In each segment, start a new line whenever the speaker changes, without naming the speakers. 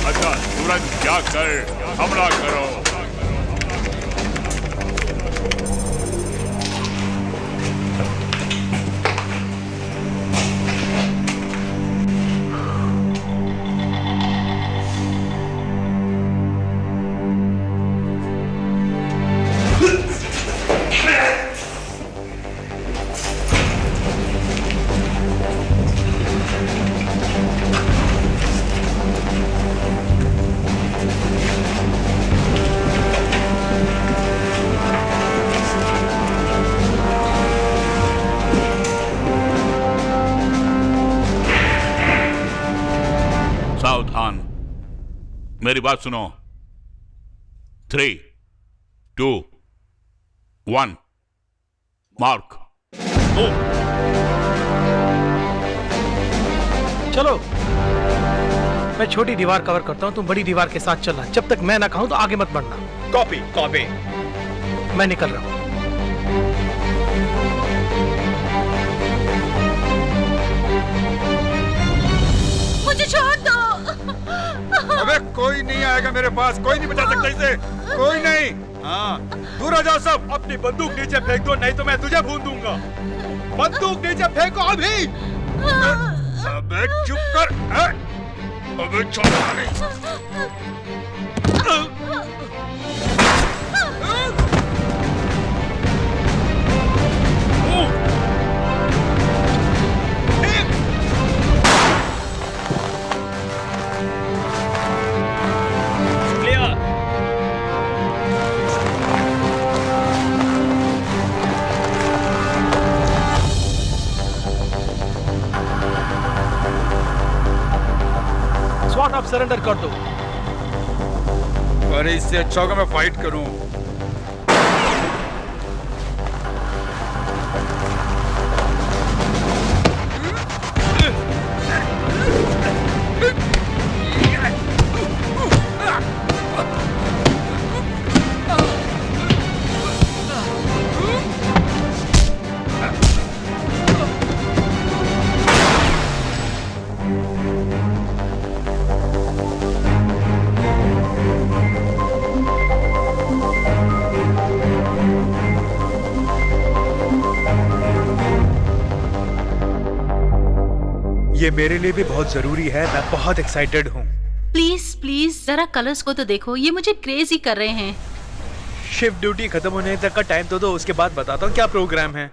अच्छा तुरंत जाकर हमला करो। सावधान, मेरी बात सुनो। 3, 2, 1 मार्क।
चलो, मैं छोटी दीवार कवर करता हूँ, तुम बड़ी दीवार के साथ चलना। जब तक मैं ना कहूँ तो आगे मत बढ़ना।
Copy copy.
मैं निकल रहा हूँ।
मुझे छोड़ दो।
अबे कोई नहीं आएगा मेरे पास, कोई नहीं बचा सकता इसे, कोई नहीं। हाँ, दूर आ जाओ सब। अपनी बंदूक नीचे फेंक दो, नहीं तो मैं तुझे भून दूंगा। बंदूक नीचे फेंको अभी। अबे चुप कर। अबे छोड़ना नहीं।
स्वाट, आप सरेंडर कर दो।
अरे इससे अच्छा होगा मैं फाइट करूं। ये मेरे लिए भी बहुत जरूरी है, मैं बहुत एक्साइटेड हूँ।
प्लीज प्लीज जरा कलर्स को तो देखो, ये मुझे क्रेजी कर रहे हैं।
शिफ्ट ड्यूटी खत्म होने तक का टाइम तो दो, उसके बाद बताता हूँ क्या प्रोग्राम है।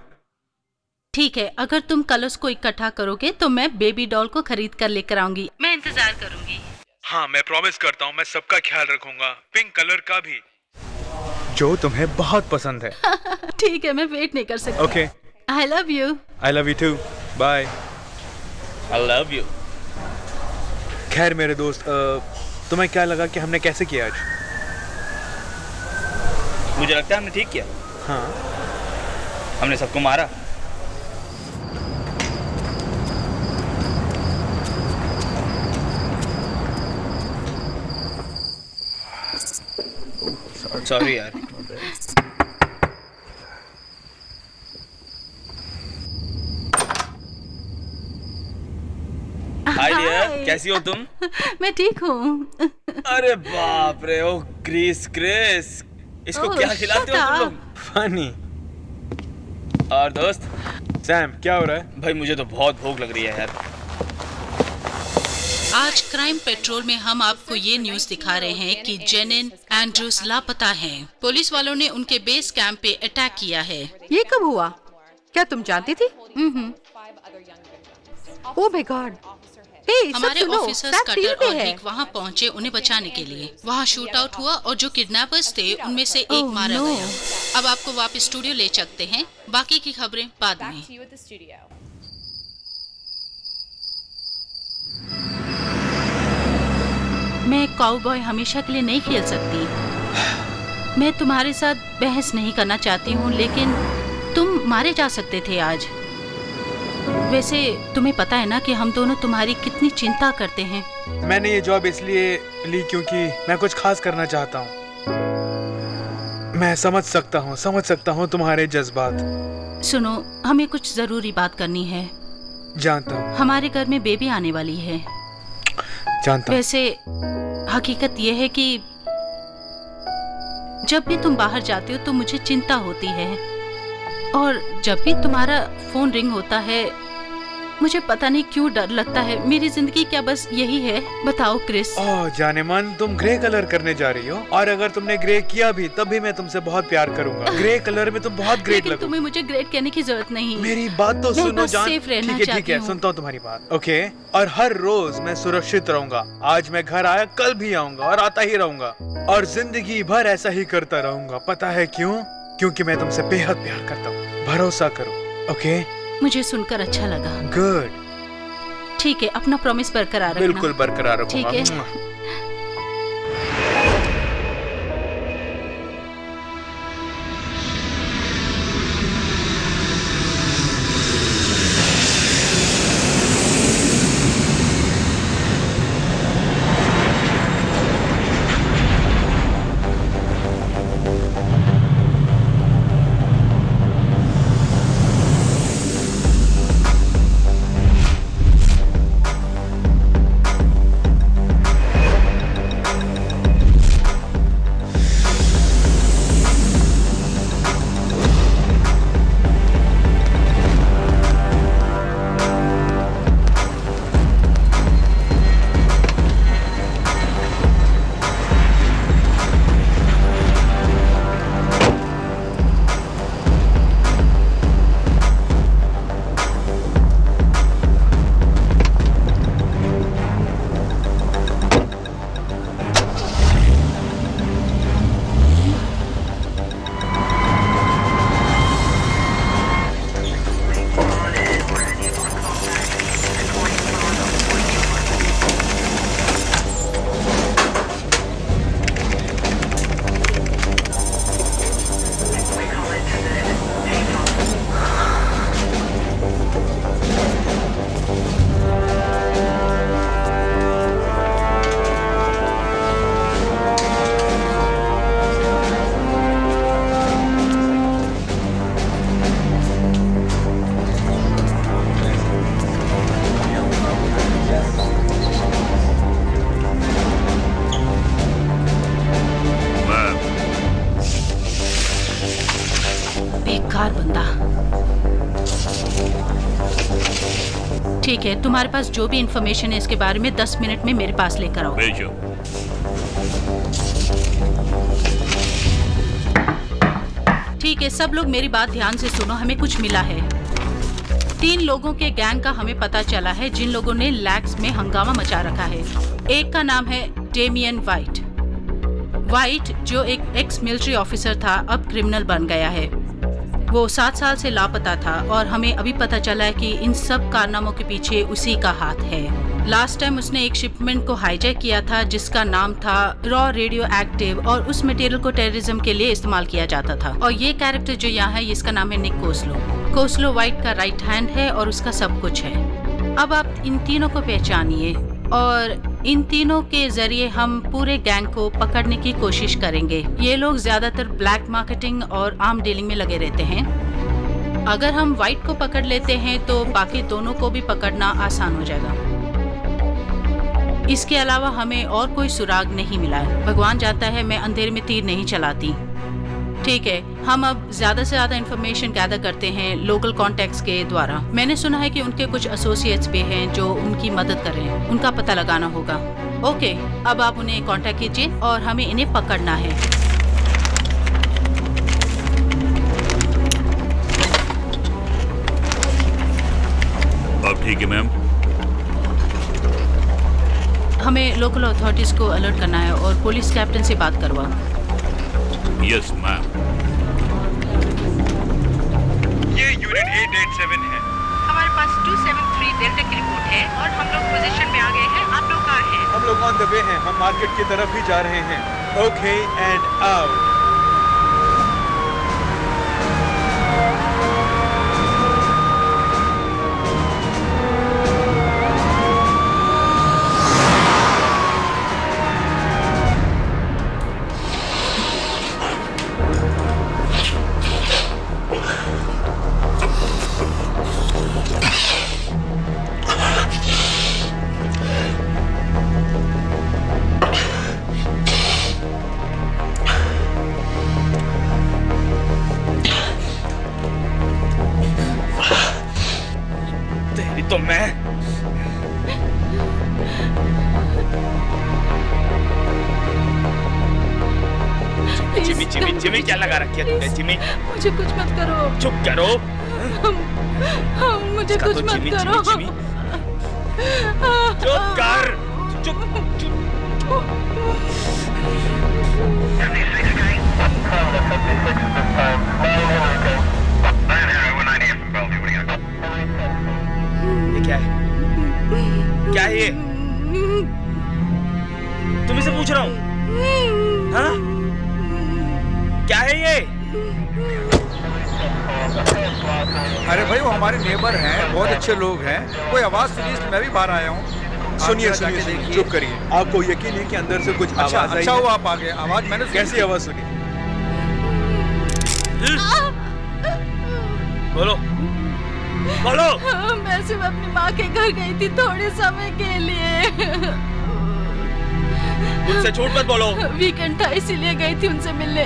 ठीक है, अगर तुम कलर्स को इकट्ठा करोगे तो मैं बेबी डॉल को खरीद कर लेकर आऊंगी। मैं इंतजार करूंगी।
हाँ, मैं प्रॉमिस करता हूँ, मैं सबका ख्याल रखूंगा, पिंक कलर का भी, जो तुम्हें बहुत पसंद है।
ठीक है, मैं वेट नहीं कर सकती।
Okay.
I love you.
I love you too. Bye.
I love you.
खैर मेरे दोस्त, तुम्हें क्या लगा कि हमने कैसे किया आज?
मुझे लगता है हमने ठीक किया।
हाँ,
हमने सबको मारा। सॉरी यार। हाय डियर, कैसी हो तुम?
मैं ठीक हूँ।
अरे बाप रे, ओ क्रिस क्रिस, इसको क्या खिलाते हो तुम लोग?
फनी।
और दोस्त
सैम, क्या हो रहा है?
भाई मुझे तो बहुत भूख लग रही है यार।
आज क्राइम पेट्रोल में हम आपको ये न्यूज दिखा रहे हैं कि जेनिन एंड्रूज लापता हैं। पुलिस वालों ने उनके बेस कैंप पे अटैक किया है।
ये कब हुआ? क्या तुम जानती थी? Oh my God.
हमारे ऑफिसर्स कटर और रिक वहाँ पहुँचे उन्हें बचाने के लिए। वहाँ शूट आउट हुआ और जो किडनैपर्स थे उनमें से एक मारा गया। अब आपको वापस स्टूडियो ले सकते हैं, बाकी की खबरें बाद में। मैं काउबॉय हमेशा के लिए नहीं खेल सकती। मैं तुम्हारे साथ बहस नहीं करना चाहती हूँ, लेकिन तुम मारे जा सकते थे आज। वैसे तुम्हें पता है ना कि हम दोनों तुम्हारी कितनी चिंता करते हैं।
मैंने ये जॉब इसलिए ली क्योंकि मैं कुछ खास करना चाहता हूँ। मैं समझ सकता हूँ तुम्हारे जज्बात।
सुनो, हमें कुछ जरूरी बात करनी है।
जानता हूँ।
हमारे घर में बेबी आने वाली है।
जानता हूँ।
वैसे हकीकत यह है कि जब भी तुम बाहर जाते हो तो मुझे चिंता होती है, और जब भी तुम्हारा फोन रिंग होता है मुझे पता नहीं क्यों डर लगता है। मेरी जिंदगी क्या बस यही है? बताओ क्रिस।
ओह जाने मन, तुम ग्रे कलर करने जा रही हो, और अगर तुमने ग्रे किया भी तब भी मैं तुमसे बहुत प्यार करूंगा। ग्रे कलर में तुम बहुत ग्रेट
लेकिन
लगो।
तुम्हें मुझे ग्रेट कहने की जरूरत नहीं।
मेरी बात तो
मैं
सुनो
बस
जान।
सेफ रहना
ठीक है
चाहती हूँ।
सुनता हूँ तुम्हारी बात। ओके, और हर रोज मैं सुरक्षित रहूंगा। आज मैं घर आया, कल भी आऊंगा और आता ही रहूंगा, और जिंदगी भर ऐसा ही करता रहूंगा। पता है क्यों? क्योंकि मैं तुमसे बेहद प्यार करता हूँ। भरोसा करो। ओके?
मुझे सुनकर अच्छा लगा।
गुड।
ठीक है, अपना प्रॉमिस बरकरार रखना।
बिल्कुल बरकरार रखूंगा।
ठीक है। बेकार बंदा। ठीक है, तुम्हारे पास जो भी इंफॉर्मेशन है इसके बारे में 10 मिनट में मेरे पास लेकर आओ।
भेजो।
ठीक है, सब लोग मेरी बात ध्यान से सुनो। हमें कुछ मिला है। 3 लोगों के गैंग का हमें पता चला है जिन लोगों ने लैक्स में हंगामा मचा रखा है। एक का नाम है डेमियन वाइट। वाइट जो एक एक्स मिलिट्री ऑफिसर था, अब क्रिमिनल बन गया है। वो 7 साल से लापता था और हमें अभी पता चला है कि इन सब कारनामों के पीछे उसी का हाथ है। लास्ट टाइम उसने एक शिपमेंट को हाईजैक किया था जिसका नाम था रॉ रेडियो एक्टिव, और उस मटेरियल को टेररिज्म के लिए इस्तेमाल किया जाता था। और ये कैरेक्टर जो यहाँ है इसका नाम है निक कोस्लो। कोस्लो वाइट का राइट हैंड है और उसका सब कुछ है। अब आप इन तीनों को पहचानिए और इन तीनों के जरिए हम पूरे गैंग को पकड़ने की कोशिश करेंगे। ये लोग ज्यादातर ब्लैक मार्केटिंग और आर्म डीलिंग में लगे रहते हैं। अगर हम वाइट को पकड़ लेते हैं तो बाकी दोनों को भी पकड़ना आसान हो जाएगा। इसके अलावा हमें और कोई सुराग नहीं मिला है। भगवान जानता है मैं अंधेरे में तीर नहीं चलाती। ठीक है, हम अब ज्यादा से ज्यादा इंफॉर्मेशन गैदर करते हैं लोकल कॉन्टेक्ट्स के द्वारा। मैंने सुना है कि उनके कुछ एसोसिएट्स भी हैं जो उनकी मदद कर रहे हैं। उनका पता लगाना होगा। ओके, अब आप उन्हें कांटेक्ट कीजिए और हमें इन्हें पकड़ना है।
अब ठीक है मैम।
हमें लोकल अथॉरिटीज को अलर्ट करना है और पुलिस कैप्टन से बात करवा।
Yes ma'am.
ये यूनिट 887 है।
हमारे पास 273 डेल्टा की रिपोर्ट है और हम लोग पोजीशन पे आ गए हैं। आप लोग कहाँ हैं?
हम लोग ऑन द वे हैं। हम मार्केट की तरफ ही जा रहे हैं। Okay and out.
Jimmy Jimmy Jimmy क्या लगा रखी है तुमने जिमी?
मुझे कुछ मत करो।
चुप करो।
मुझे कुछ मत
जिमी,
करो।
Jimmy, Jimmy. चुप कर। चुप चुप। ये क्या है? क्या है ये? तुम्हें से पूछ रहा हूँ। हाँ? क्या है ये?
अरे भाई वो हमारे नेबर हैं, बहुत अच्छे लोग हैं। कोई आवाज सुनी इसलिए मैं भी बाहर आया हूँ।
सुनिए सुनिए सुनिए, चुप करिए। आपको यकीन है कि अंदर से कुछ आवाज आई?
अच्छा हुआ आप आ गए। आवाज मैंने
कैसी आवाज सुनी?
बोलो बोलो।
मैं सिर्फ अपनी माँ के घर गई थी थोड़े समय के लिए।
मुझसे झूठ मत बोलो।
वीकेंड था इसीलिए गई थी उनसे मिलने।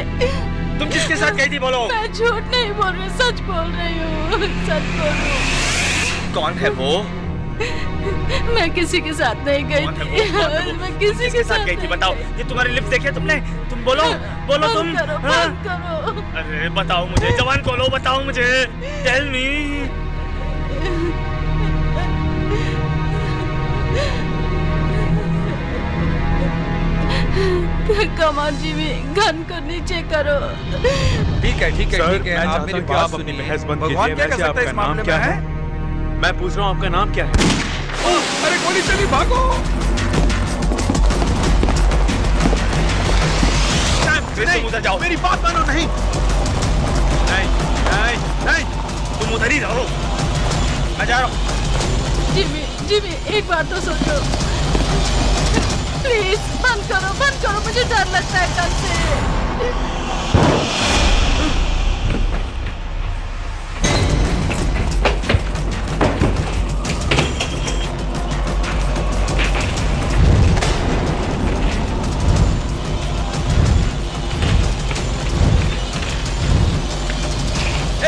तुम किसके साथ गई थी बोलो?
मैं झूठ नहीं बोल रही, सच बोल रही हूँ, सच बोल रही हूँ।
कौन है वो?
मैं किसी के साथ नहीं गई थी। मैं किसी के साथ
गई थी? बताओ। ये तुम्हारी लिप्स देखे तुमने? तुम बोलो बोलो तुम।
करो,
हाँ?
बंद करो।
अरे बताओ मुझे, जवान खोलो, बताओ मुझे। Tell me.
Come on Jimmy, gun को नीचे करो।
ठीक है ठीक है
सर,
ठीक है।
मैं
आप
चाहता
मेरी
हूं कि
बात
आप अपनी
सुनिए।
बहस बंद
भगवान
कीजिए।
क्या कर
वैसे
सकता है इस
आपका नाम
मामले
क्या
में?
है? मैं पूछ रहा हूँ आपका नाम क्या है?
अरे गोली चली, भागो।
तुम उधर जाओ।
मेरी बात मानो। नहीं
नहीं नहीं नहीं,
तुम उधर ही रहो, मैं जा रहा हूँ।
जिमी, जिमी, एक बार तो सोचो। प्लीज बंद करो, मुझे डर लगता है कल से।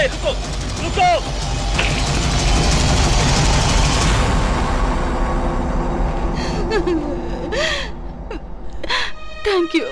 रुको रुको।
Thank you.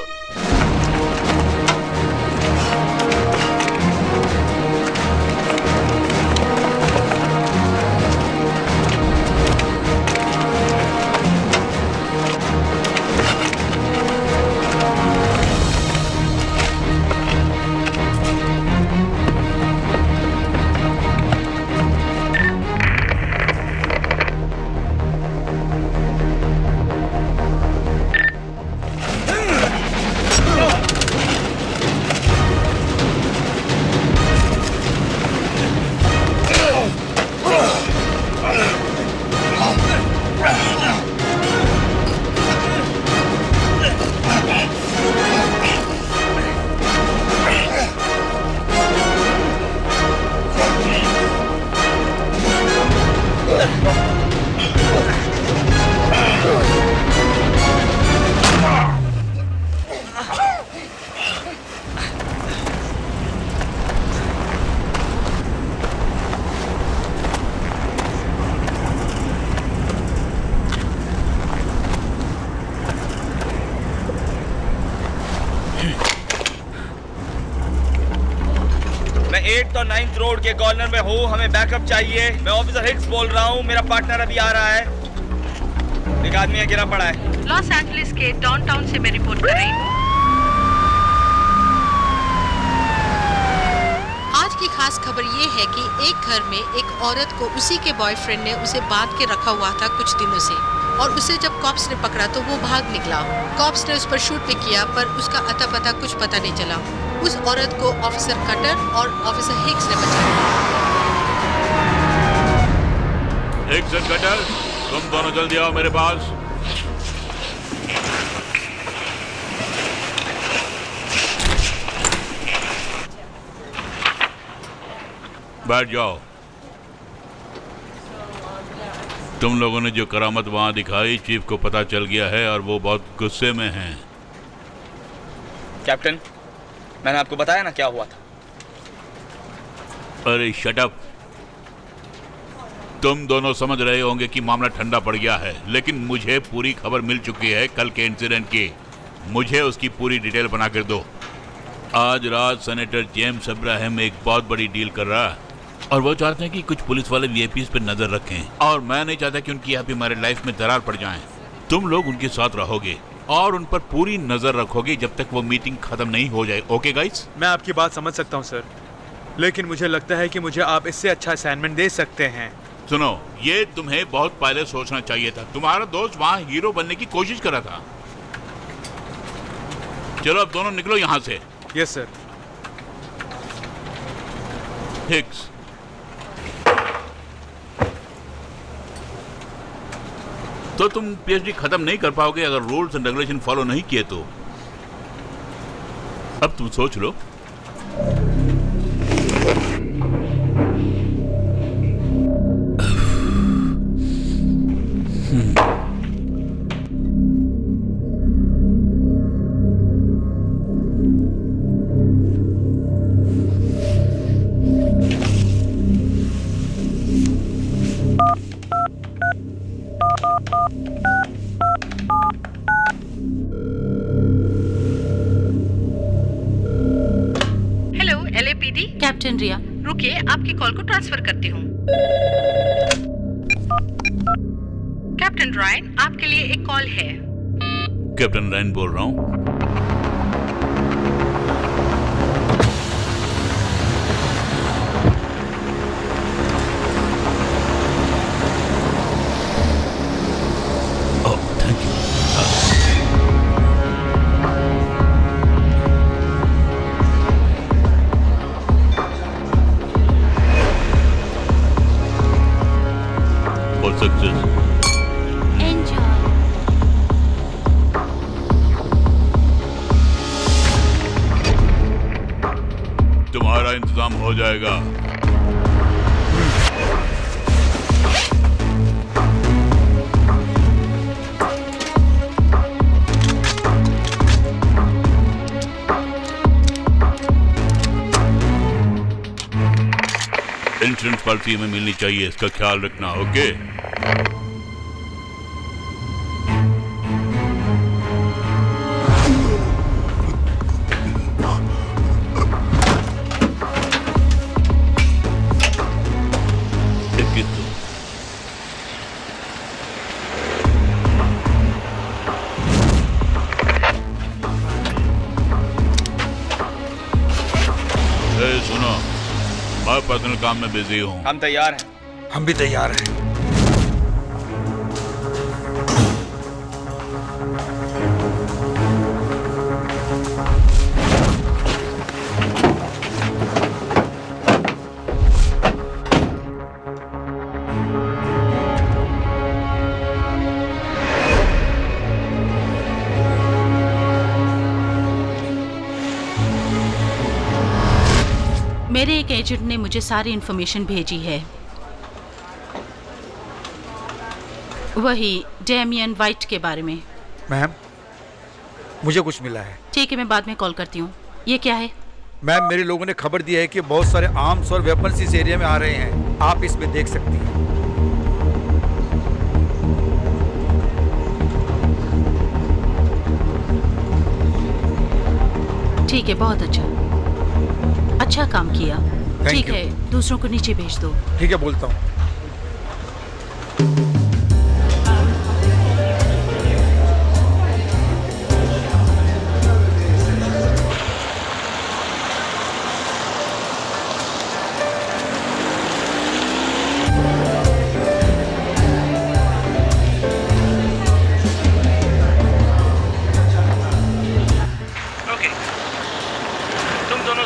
मैं 8th और 9th रोड के कॉर्नर में हूँ, हमें बैकअप चाहिए। मैं ऑफिसर हिक्स बोल रहा हूँ, मेरा पार्टनर अभी आ रहा है। एक आदमी यहाँ गिरा पड़ा है।
लॉस एंजलिस के डाउनटाउन से मैं रिपोर्ट कर रही हूँ।
आज की खास खबर ये है कि एक घर में एक औरत को उसी के बॉयफ्रेंड ने उसे बांध के रखा हुआ था कुछ दिनों से, और उसे जब कॉप्स ने पकड़ा तो वो भाग निकला। कॉप्स ने उस पर शूट भी किया, पर उसका अता पता कुछ पता नहीं चला। उस औरत को ऑफिसर कटर और ऑफिसर हिक्स ने बचाया।
हिक्स एंड कटर, तुम दोनों जल्दी आओ मेरे पास। बैठ जाओ। तुम लोगों ने जो करामत वहां दिखाई, चीफ को पता चल गया है और वो बहुत गुस्से में हैं।
कैप्टन, मैंने आपको बताया ना क्या हुआ था।
अरे शट अप। तुम दोनों समझ रहे होंगे कि मामला ठंडा पड़ गया है, लेकिन मुझे पूरी खबर मिल चुकी है कल के इंसिडेंट की। मुझे उसकी पूरी डिटेल बना कर दो। आज रात सेनेटर जेम्स अब्राहम एक बहुत बड़ी डील कर रहा है और वो चाहते हैं कि कुछ पुलिस वाले वीआईपीज पे नजर रखें और मैं नहीं चाहता कि उनकी यहाँ पे हमारे लाइफ में दरार पड़ जाए। तुम लोग उनके साथ रहोगे और उन पर पूरी नजर रखोगे जब तक वो मीटिंग खत्म नहीं हो जाए। Okay guys?
मैं आपकी बात समझ सकता हूँ सर, लेकिन मुझे लगता है कि मुझे आप इससे अच्छा असाइनमेंट दे सकते हैं।
सुनो, ये तुम्हें बहुत पहले सोचना चाहिए था। तुम्हारा दोस्त वहाँ हीरो बनने की कोशिश कर रहा था। चलो अब दोनों निकलो यहाँ से।
Yes sir.
हिक्स, तो तुम पीएचडी खत्म नहीं कर पाओगे अगर रूल्स एंड रेगुलेशन फॉलो नहीं किए तो। अब तुम सोच लो।
Hello LAPD।
कैप्टन रिया।
रुकिए, आपकी कॉल को ट्रांसफर करती हूँ। कैप्टन रायन, आपके लिए एक कॉल है।
कैप्टन रायन बोल रहा हूँ। Oh, thank you. For success.
Enjoy.
तुम्हारा इंतजाम हो जाएगा। इंश्योरेंस पॉलिसी हमें मिलनी चाहिए, इसका ख्याल रखना। ओके? सुनो, मैं पर्सनल काम में बिजी हूँ।
हम तैयार हैं।
हम भी तैयार हैं।
मेरे एक एजेंट ने मुझे सारी इन्फॉर्मेशन भेजी है। वही डेमियन वाइट के बारे में।
मैम, मुझे कुछ मिला है।
ठीक है, मैं बाद में कॉल करती हूँ। ये क्या है?
मैम, मेरे लोगों ने खबर दी है कि बहुत सारे आर्म्स और वेपन्स इस एरिया में आ रहे हैं। आप इसमें देख सकती हैं।
ठीक है, बहुत अच्छा काम किया। ठीक
you.
है, दूसरों को नीचे भेज दो।
ठीक है, बोलता हूँ।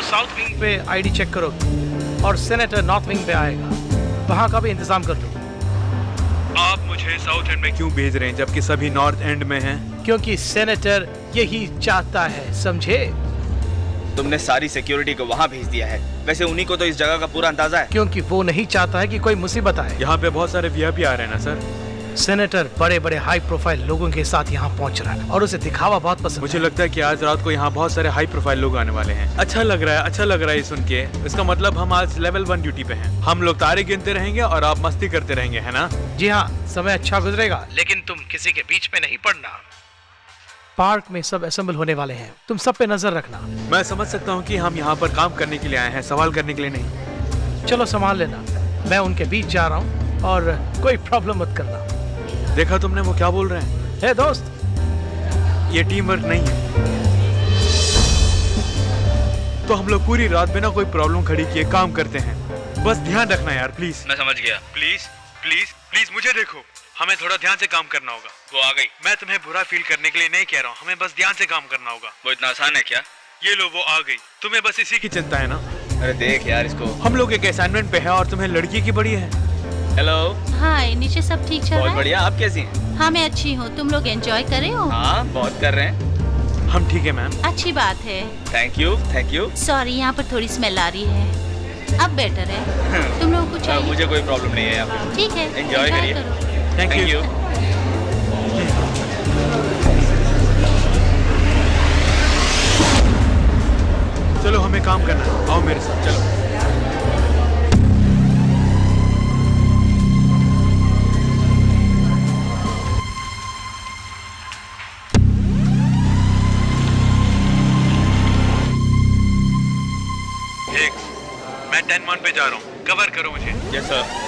साउथ विंग पे आईडी चेक करो और सेनेटर नॉर्थ विंग पे आएगा, वहाँ का भी इंतजाम कर लो।
आप मुझे साउथ एंड में क्यों भेज रहे हैं जबकि सभी नॉर्थ एंड में हैं?
क्योंकि सेनेटर यही चाहता है, समझे?
तुमने सारी सिक्योरिटी को वहाँ भेज दिया है। वैसे उन्हीं को तो इस जगह का पूरा अंदाजा है।
क्योंकि वो नहीं चाहता है कि कोई मुसीबत आए।
यहाँ पे बहुत सारे वीआईपी आ रहे हैं ना सर।
सेनेटर बड़े बड़े हाई प्रोफाइल लोगों के साथ यहाँ पहुँच रहा है और उसे दिखावा बहुत पसंद
मुझे लगता है कि आज रात को यहाँ बहुत सारे हाई प्रोफाइल लोग आने वाले हैं। अच्छा लग रहा है सुन के। इसका मतलब हम आज लेवल 1 ड्यूटी पे हैं। हम लोग तारे गिनते रहेंगे और आप मस्ती करते रहेंगे, है ना?
जी हाँ, समय अच्छा गुजरेगा, लेकिन तुम किसी के बीच में नहीं पड़ना। पार्क में सब असेंबल होने वाले हैं, तुम सब पे नजर रखना।
मैं समझ सकता हूँ कि हम यहाँ पर काम करने के लिए आए हैं, सवाल करने के लिए नहीं।
चलो संभाल लेना, मैं उनके बीच जा रहा हूँ और कोई प्रॉब्लम मत करना।
देखा तुमने वो क्या बोल रहे हैं?
हे दोस्त,
ये टीम वर्क नहीं है। तो हम लोग पूरी रात बिना कोई प्रॉब्लम खड़ी किए काम करते हैं। बस ध्यान रखना यार, प्लीज।
मैं समझ गया।
प्लीज प्लीज प्लीज मुझे देखो, हमें थोड़ा ध्यान से काम करना होगा।
वो आ गई।
मैं तुम्हें बुरा फील करने के लिए नहीं कह रहा हूँ, हमें बस ध्यान से काम करना होगा।
वो इतना आसान है क्या?
ये लो वो आ गई, तुम्हें बस इसी की चिंता है ना?
अरे देख यार इसको।
हम लोग एक असाइनमेंट पे है और तुम्हें लड़की की बड़ी है।
हेलो।
हाय, नीचे सब ठीक चल
बहुत
रहा है?
बढ़िया, आप कैसी हैं?
हाँ मैं अच्छी हूँ, तुम लोग एंजॉय कर रहे हो?
हाँ बहुत कर रहे हैं।
हम ठीक है मैम।
अच्छी बात है।
Thank you thank you.
Sorry, यहाँ पर थोड़ी स्मेल आ रही है। अब बेटर है। तुम लोगों को चाहिए?
मुझे कोई प्रॉब्लम नहीं है यहाँ पे।
ठीक है,
Enjoy करिए।
करो।
Thank you. चलो हमें काम करना है, आओ मेरे साथ चलो। मैं 10-1 पे जा रहा हूँ, कवर करो मुझे।
Yes sir.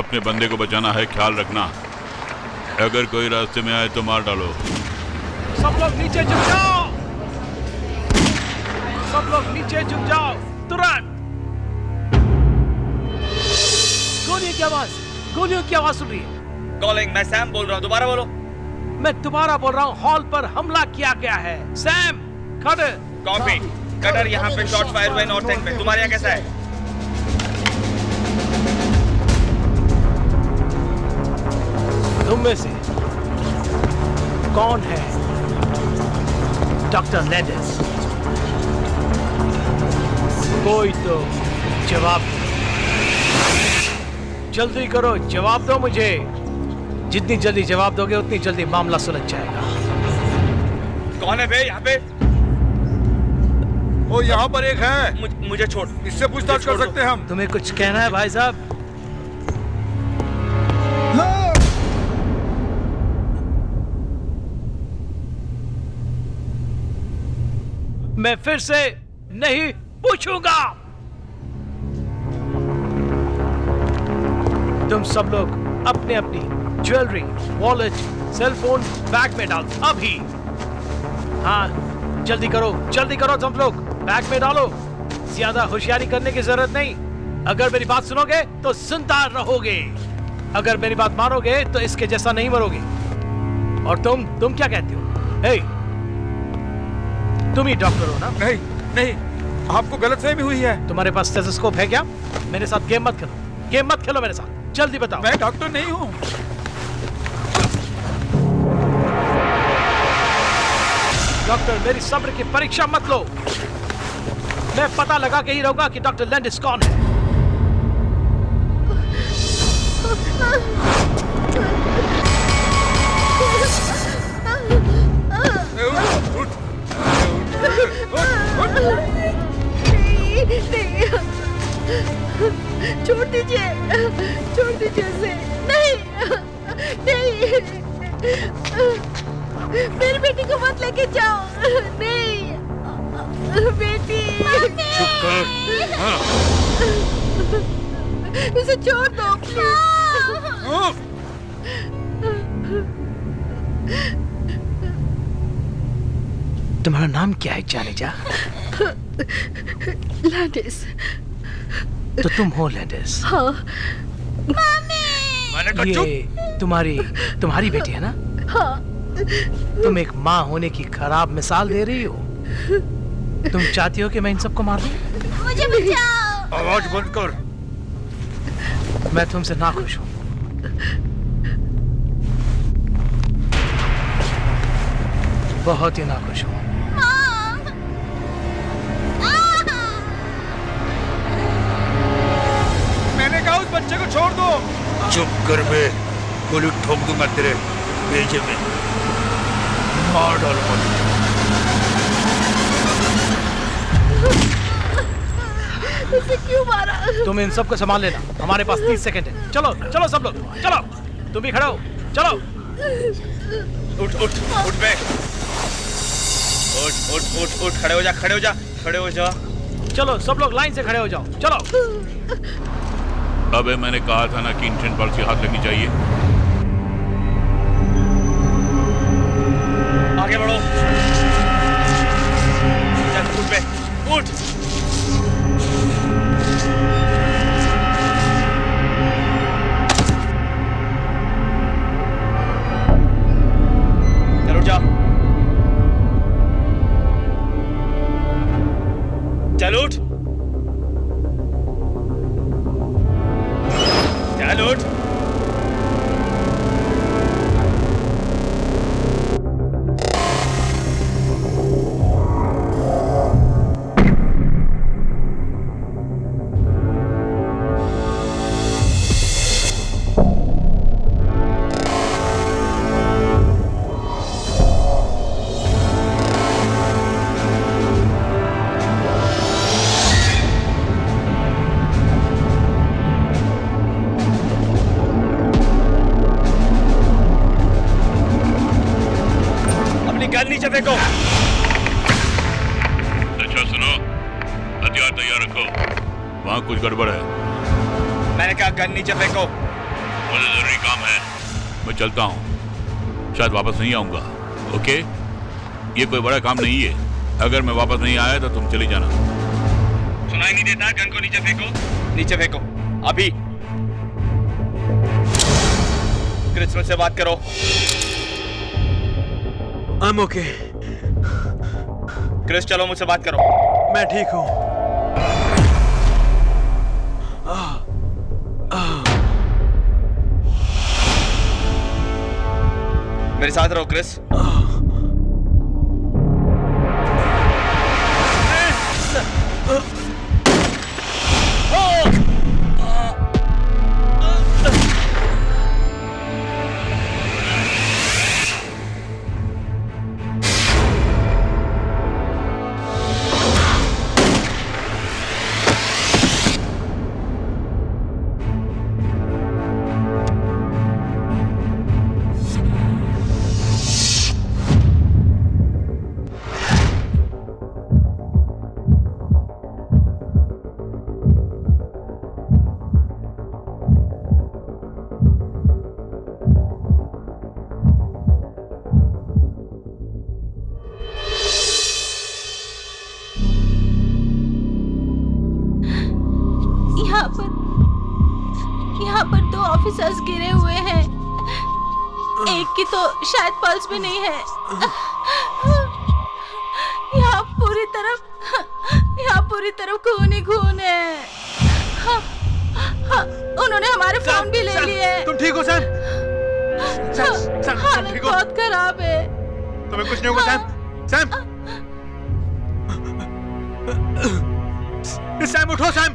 अपने बंदे को बचाना है, ख्याल रखना। अगर कोई रास्ते में आए तो मार डालो।
सब लोग नीचे झुक जाओ, सब लोग नीचे झुक जाओ तुरंत। गोलियों की आवाज, गोलियों की आवाज सुन रही है।
कॉलिंग, मैं सैम बोल रहा हूँ, दोबारा बोलो।
मैं दोबारा बोल रहा हूँ, हॉल पर हमला किया गया है। Sam, cutter.
कॉपी। कटर यहाँ पे शॉट फायर हुए नॉर्थ एंड में। तुम्हारे यहाँ कैसा है?
तुम में से कौन है डॉक्टर लैंडिस? कोई तो जवाब दो। जल्दी करो, जवाब दो मुझे। जितनी जल्दी जवाब दोगे उतनी जल्दी मामला सुलझ जाएगा।
कौन है बे यहाँ पे?
ओ यहाँ पर एक है।
मुझे छोड़।
इससे पूछताछ कर सकते हैं हम।
तुम्हें कुछ कहना है भाई साहब? मैं फिर से नहीं पूछूंगा। तुम सब लोग अपने अपनी jewellery, wallet, cell phone bag में डालो अभी। हाँ जल्दी करो तुम लोग, बैग में डालो। ज्यादा होशियारी करने की जरूरत नहीं। अगर मेरी बात सुनोगे तो सुनता रहोगे, अगर मेरी बात मानोगे तो इसके जैसा नहीं मरोगे। और तुम क्या कहते हो? हे, तुम ही डॉक्टर हो ना?
नहीं नहीं, आपको गलतफहमी हुई है।
तुम्हारे पास स्टेथोस्कोप है क्या? मेरे साथ गेम मत खेलो मेरे साथ। जल्दी बताओ।
मैं डॉक्टर नहीं हूँ।
डॉक्टर, मेरी सब्र की परीक्षा मत लो। मैं पता लगा के ही रहूंगा कि डॉक्टर लैंडिस कौन है।
नहीं, छोड़ दीजिए उसे। नहीं, मेरी बेटी को मत लेके जाओ। नहीं, बेटी।
चुप कर। हाँ।
उसे छोड़ दो प्लीज।
तुम्हारा नाम क्या है जानेजा?
लैंडिस।
तो तुम हो लैंडिस?
हाँ।
मैंने कहा चुप।
ये तुम्हारी बेटी है ना?
हाँ।
तुम एक माँ होने की खराब मिसाल दे रही हो। तुम चाहती हो कि मैं इन सबको मार दूं?
मुझे बचाओ।
आवाज बंद कर।
मैं तुमसे नाखुश हूँ। बहुत ही नाखुश हूँ।
मैंने कहा उस बच्चे को छोड़ दो। चुप कर बे, गोली ठोक दूंगा तेरे भेजे में। मार डालूंगा।
उसे क्यों मारा?
तुम इन सबको संभाल लेना, हमारे पास 30 सेकंड है। चलो चलो सब लोग, चलो। तुम भी खड़े हो, चलो।
उठ बे। उठ, खड़े हो जा।
चलो सब लोग लाइन से खड़े हो जाओ, चलो।
अबे मैंने कहा था ना कि इंडियन पॉलिसी हाथ लगनी चाहिए।
आगे बढ़ो। चल उठ बे, उठ। चल उठ। चल उठ। नीचे फेंको।
अच्छा सुनो, हथियार तैयार रखो, वहाँ कुछ गड़बड़ है।
मैंने कहा गन नीचे फेंको।
मुझे जरूरी काम है, मैं चलता हूँ, शायद वापस नहीं आऊंगा। ओके, ये कोई बड़ा काम नहीं है। अगर मैं वापस नहीं आया तो तुम चली जाना।
सुनाई नहीं देता? गन को नीचे फेंको। नीचे फेंको अभी। क्रिसमस से बात करो।
I'm okay.
क्रिस चलो मुझसे बात करो।
मैं ठीक हूँ।
मेरे साथ रहो क्रिस।
यहाँ पर 2 ऑफिसर्स गिरे हुए हैं। एक की तो शायद पल्स भी नहीं है। यहाँ पूरी तरफ खून ही खून है।
उन्होंने हमारे फोन भी ले लिए।
तुम ठीक हो सैम?
हालत
ठीक हो?
बहुत खराब है।
तुम्हें कुछ नहीं होगा सैम? सैम उठो सैम।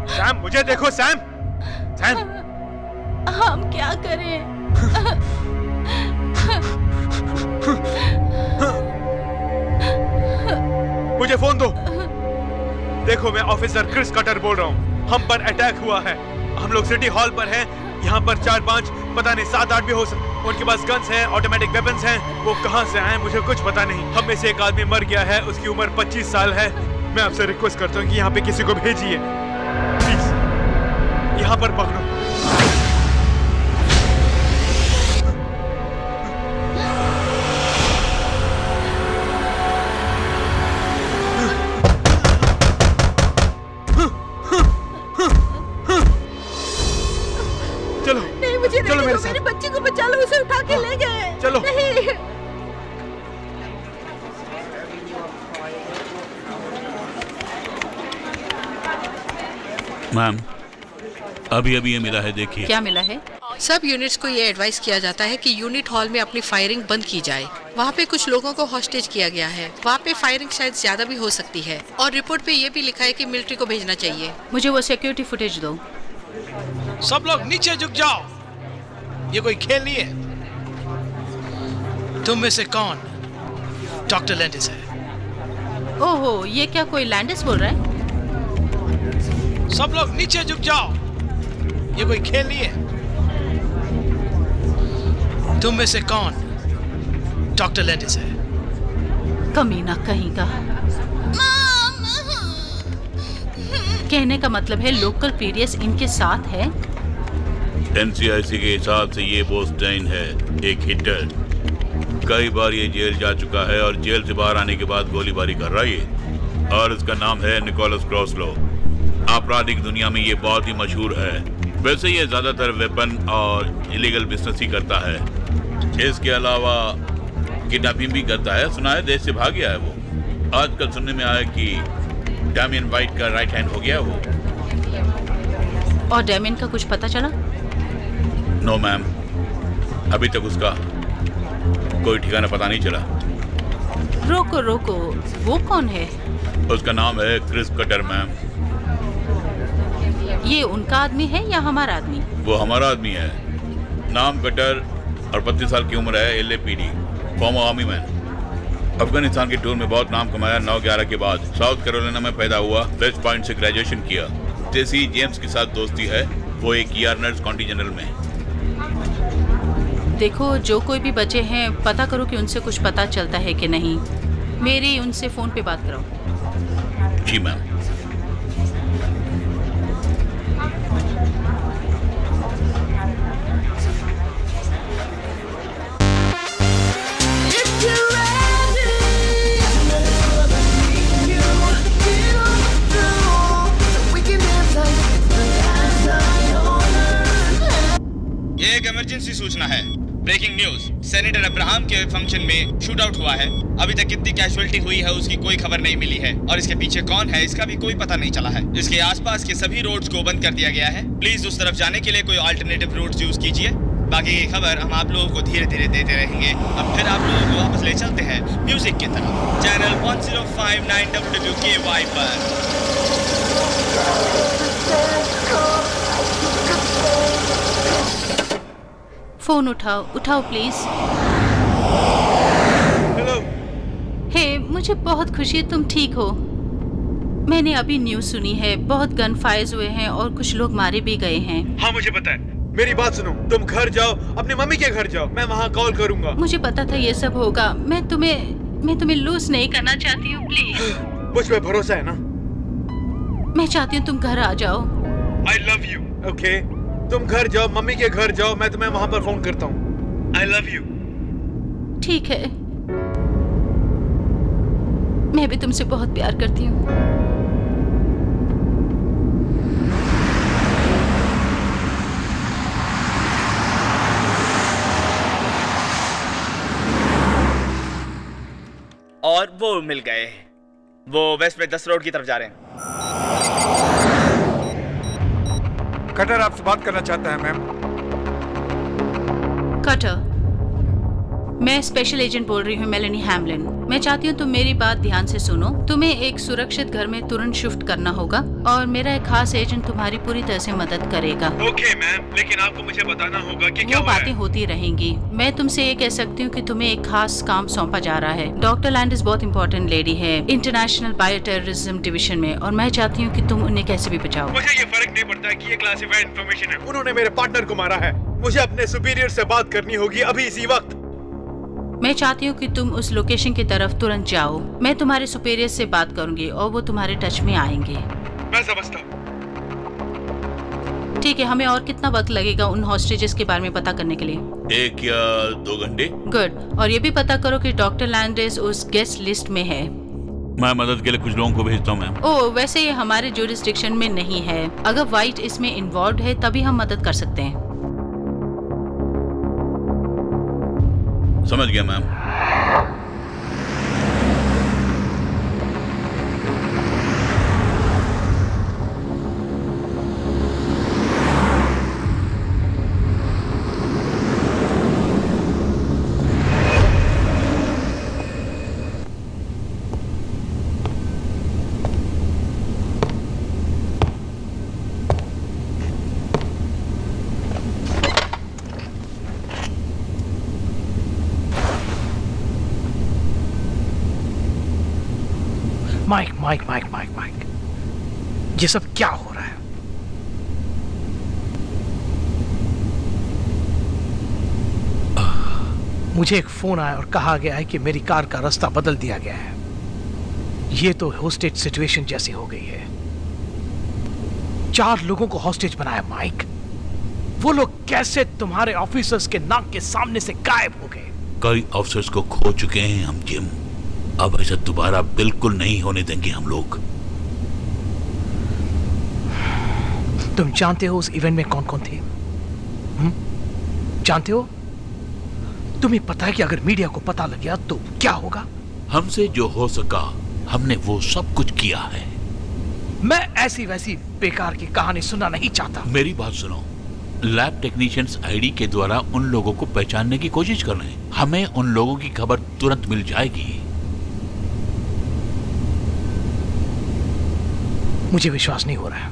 सैम मुझे देखो सैम।
हम क्या करें?
मुझे फोन दो। देखो मैं ऑफिसर क्रिस कटर बोल रहा हूँ। हम पर अटैक हुआ है। हम लोग सिटी हॉल पर हैं। यहाँ पर 4-5 पता नहीं 7-8 भी हो सकते। उनके पास गन्स हैं, ऑटोमेटिक वेपन्स हैं। वो कहाँ से आए मुझे कुछ पता नहीं। हम में से एक आदमी मर गया है। उसकी उम्र 25 साल है। मैं आपसे रिक्वेस्ट करता हूँ कि यहाँ पे किसी को भेजिए प्लीज। यहाँ पर पकड़ो। चलो
नहीं, मुझे
चलो
नहीं,
मेरे
मेरे
साथ।
बच्चे को बचा लो, उसे उठा के ले गए।
चलो।
नहीं।
मैम अभी अभी ये मिला है, देखिए।
क्या मिला है?
सब यूनिट्स को ये एडवाइस किया जाता है कि यूनिट हॉल में अपनी फायरिंग बंद की जाए। वहाँ पे कुछ लोगों को हॉस्टेज किया गया है। वहाँ पे फायरिंग शायद ज्यादा भी हो सकती है और रिपोर्ट पे ये भी लिखा है कि मिलिट्री को भेजना चाहिए।
मुझे वो सिक्योरिटी फुटेज दो।
सब लोग नीचे झुक जाओ। ये कोई खेल नहीं है। तुम में से कौन डॉक्टर लैंडिस है?
ओहो, ये क्या कोई लैंडिस बोल रहा है?
सब लोग नीचे झुक जाओ। ये कोई खेल नहीं है। तुम में से कौन डॉक्टर लैंडिस है?
कमीना कहीं का। कहने का मतलब है लोकल पीडीएस इनके साथ है।
एनसीआईसी के हिसाब से ये बोस्टाइन है, एक हिटर। कई बार ये जेल जा चुका है और जेल से बाहर आने के बाद गोलीबारी कर रहा है। और इसका नाम है निकोलस क्रॉसलो। आपराधिक दुनिया में ये बहुत ही मशहूर है। वैसे ये ज्यादातर वेपन और इलीगल बिजनेस ही करता है। इसके अलावा किडनैपिंग भी करता है। सुना है देश से भाग गया है वो। आजकल सुनने में आया कि डैमियन वाइट का राइट हैंड हो गया वो।
और डैमियन का कुछ पता चला?
नो मैम, अभी तक उसका कोई ठिकाना पता नहीं चला।
रोको रोको, वो कौन है?
उसका नाम है क्रिस कटर मैम।
ये उनका आदमी है या हमारा आदमी?
वो हमारा आदमी है। नाम कटर और 32 साल की उम्र है। LAPD farmer army man. Afghanistan के टूर में बहुत नाम कमाया। 9/11 के बाद साउथ कैरोलिना में पैदा हुआ। वेस्ट पॉइंट से ग्रेजुएशन किया। टेसी जेम्स के साथ दोस्ती है। वो एक ER नर्स काउंटी जनरल में।
देखो, जो कोई भी बचे हैं पता करो कि उनसे कुछ पता चलता है कि नहीं। मेरी उनसे फोन पे बात कराओ।
जी मैम।
ये एक इमरजेंसी सूचना है। ब्रेकिंग न्यूज, सेनेटर अब्राहम के फंक्शन में शूट आउट हुआ है। अभी तक कितनी कैजुअलिटी हुई है उसकी कोई खबर नहीं मिली है और इसके पीछे कौन है इसका भी कोई पता नहीं चला है। इसके आसपास के सभी रोड्स को बंद कर दिया गया है। प्लीज उस तरफ जाने के लिए कोई अल्टरनेटिव रूट्स यूज कीजिए। बाकी की खबर हम आप लोगों को धीरे धीरे देते रहेंगे। अब फिर आप लोगों को वापस ले चलते हैं म्यूजिक की तरफ। चैनल 1059 WKY पर।
फोन उठाओ प्लीज।
हेलो।
हे, मुझे बहुत खुशी है तुम ठीक हो। मैंने अभी न्यूज़ सुनी है, बहुत गन फायर्स हुए हैं और कुछ लोग मारे भी गए हैं।
हाँ मुझे पता है। मेरी बात सुनो, तुम घर जाओ, अपनी मम्मी के घर जाओ। मैं वहाँ कॉल करूँगा।
मुझे पता था ये सब होगा। मैं तुम्हें लूज नहीं करना चाहती हूँ, प्लीज।
मुझ पे भरोसा है ना?
मैं चाहती हूँ तुम घर आ जाओ।
I love you, okay? तुम घर जाओ, मम्मी के घर जाओ। मैं तुम्हें वहाँ पर फोन करता हूँ। I love you.
ठीक है, मैं भी तुमसे बहुत प्यार करती हूँ।
और वो मिल गए। वो वेस्ट में 10 रोड की तरफ जा रहे हैं।
कटर आपसे बात करना चाहता है मैम।
कटर, मैं स्पेशल एजेंट बोल रही हूँ, मेलेनी हैमलिन। मैं चाहती हूँ तुम मेरी बात ध्यान से सुनो। तुम्हें एक सुरक्षित घर में तुरंत शिफ्ट करना होगा और मेरा एक खास एजेंट तुम्हारी पूरी तरह से मदद करेगा।
ओके मैम, लेकिन आपको मुझे बताना होगा कि क्या
वो बातें होती रहेंगी। मैं तुमसे ये कह सकती हूँ कि तुम्हें एक खास काम सौंपा जा रहा है। डॉक्टर लैंडिस बहुत इंपॉर्टेंट लेडी है इंटरनेशनल बायो टेररिज्म डिवीजन में, और मैं चाहती हूँ कि तुम उन्हें कैसे भी बचाओ।
मुझे ये फर्क नहीं पड़ता कि ये क्लासिफाइड इंफॉर्मेशन है। उन्होंने मेरे पार्टनर को मारा है। मुझे अपने सुपीरियर से बात करनी होगी अभी इसी वक्त।
मैं चाहती हूँ कि तुम उस लोकेशन की तरफ तुरंत जाओ। मैं तुम्हारे सुपीरियर से बात करूंगी और वो तुम्हारे टच में आएंगे।
मैं समझता हूँ।
ठीक है, हमें और कितना वक्त लगेगा उन हॉस्टेजेस के बारे में पता करने के लिए?
1 या 2 घंटे।
गुड। और ये भी पता करो कि डॉक्टर लैंडिस उस गेस्ट लिस्ट में है।
मैं मदद के लिए कुछ लोगों को भेजता हूँ मैम।
ओह, वैसे ये हमारे जुरिस्डिक्शन में नहीं है। अगर वाइट इसमें इन्वॉल्व है तभी हम मदद कर सकते हैं।
समझ गया ma'am.
Mike mike mike mike mike, ये सब क्या हो रहा है? मुझे एक फोन आया और कहा गया है कि मेरी कार का रास्ता बदल दिया गया है। ये तो होस्टेज सिचुएशन जैसी हो गई है। 4 लोगों को हॉस्टेज बनाया माइक। वो लोग कैसे तुम्हारे ऑफिसर्स के नाक के सामने से गायब हो गए?
कई ऑफिसर्स को खो चुके हैं हम जिम। अब ऐसा दोबारा बिल्कुल नहीं होने देंगे हम लोग।
तुम जानते हो उस इवेंट में कौन कौन थे? जानते हो? तुम्हें पता है कि अगर मीडिया को पता लग गया तो क्या होगा?
हमसे जो हो सका हमने वो सब कुछ किया है।
मैं ऐसी वैसी बेकार की कहानी सुनना नहीं चाहता।
मेरी बात सुनो। लैब टेक्नीशियंस आईडी के द्वारा उन लोगों को पहचानने की कोशिश कर रहे हैं। हमें उन लोगों की खबर तुरंत मिल जाएगी।
मुझे विश्वास नहीं हो रहा है।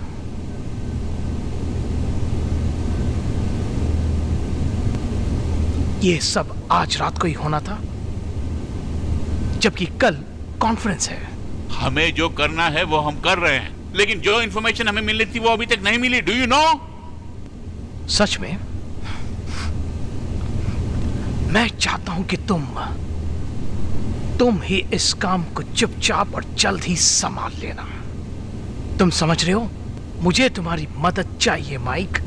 ये सब आज रात को ही होना था, जबकि कल कॉन्फ्रेंस है।
हमें जो करना है वो हम कर रहे हैं, लेकिन जो इन्फॉर्मेशन हमें मिलनी थी वो अभी तक नहीं मिली। Do you know?
सच में मैं चाहता हूं कि तुम ही इस काम को चुपचाप और जल्द ही संभाल लेना। तुम समझ रहे हो? मुझे तुम्हारी मदद चाहिए माइक।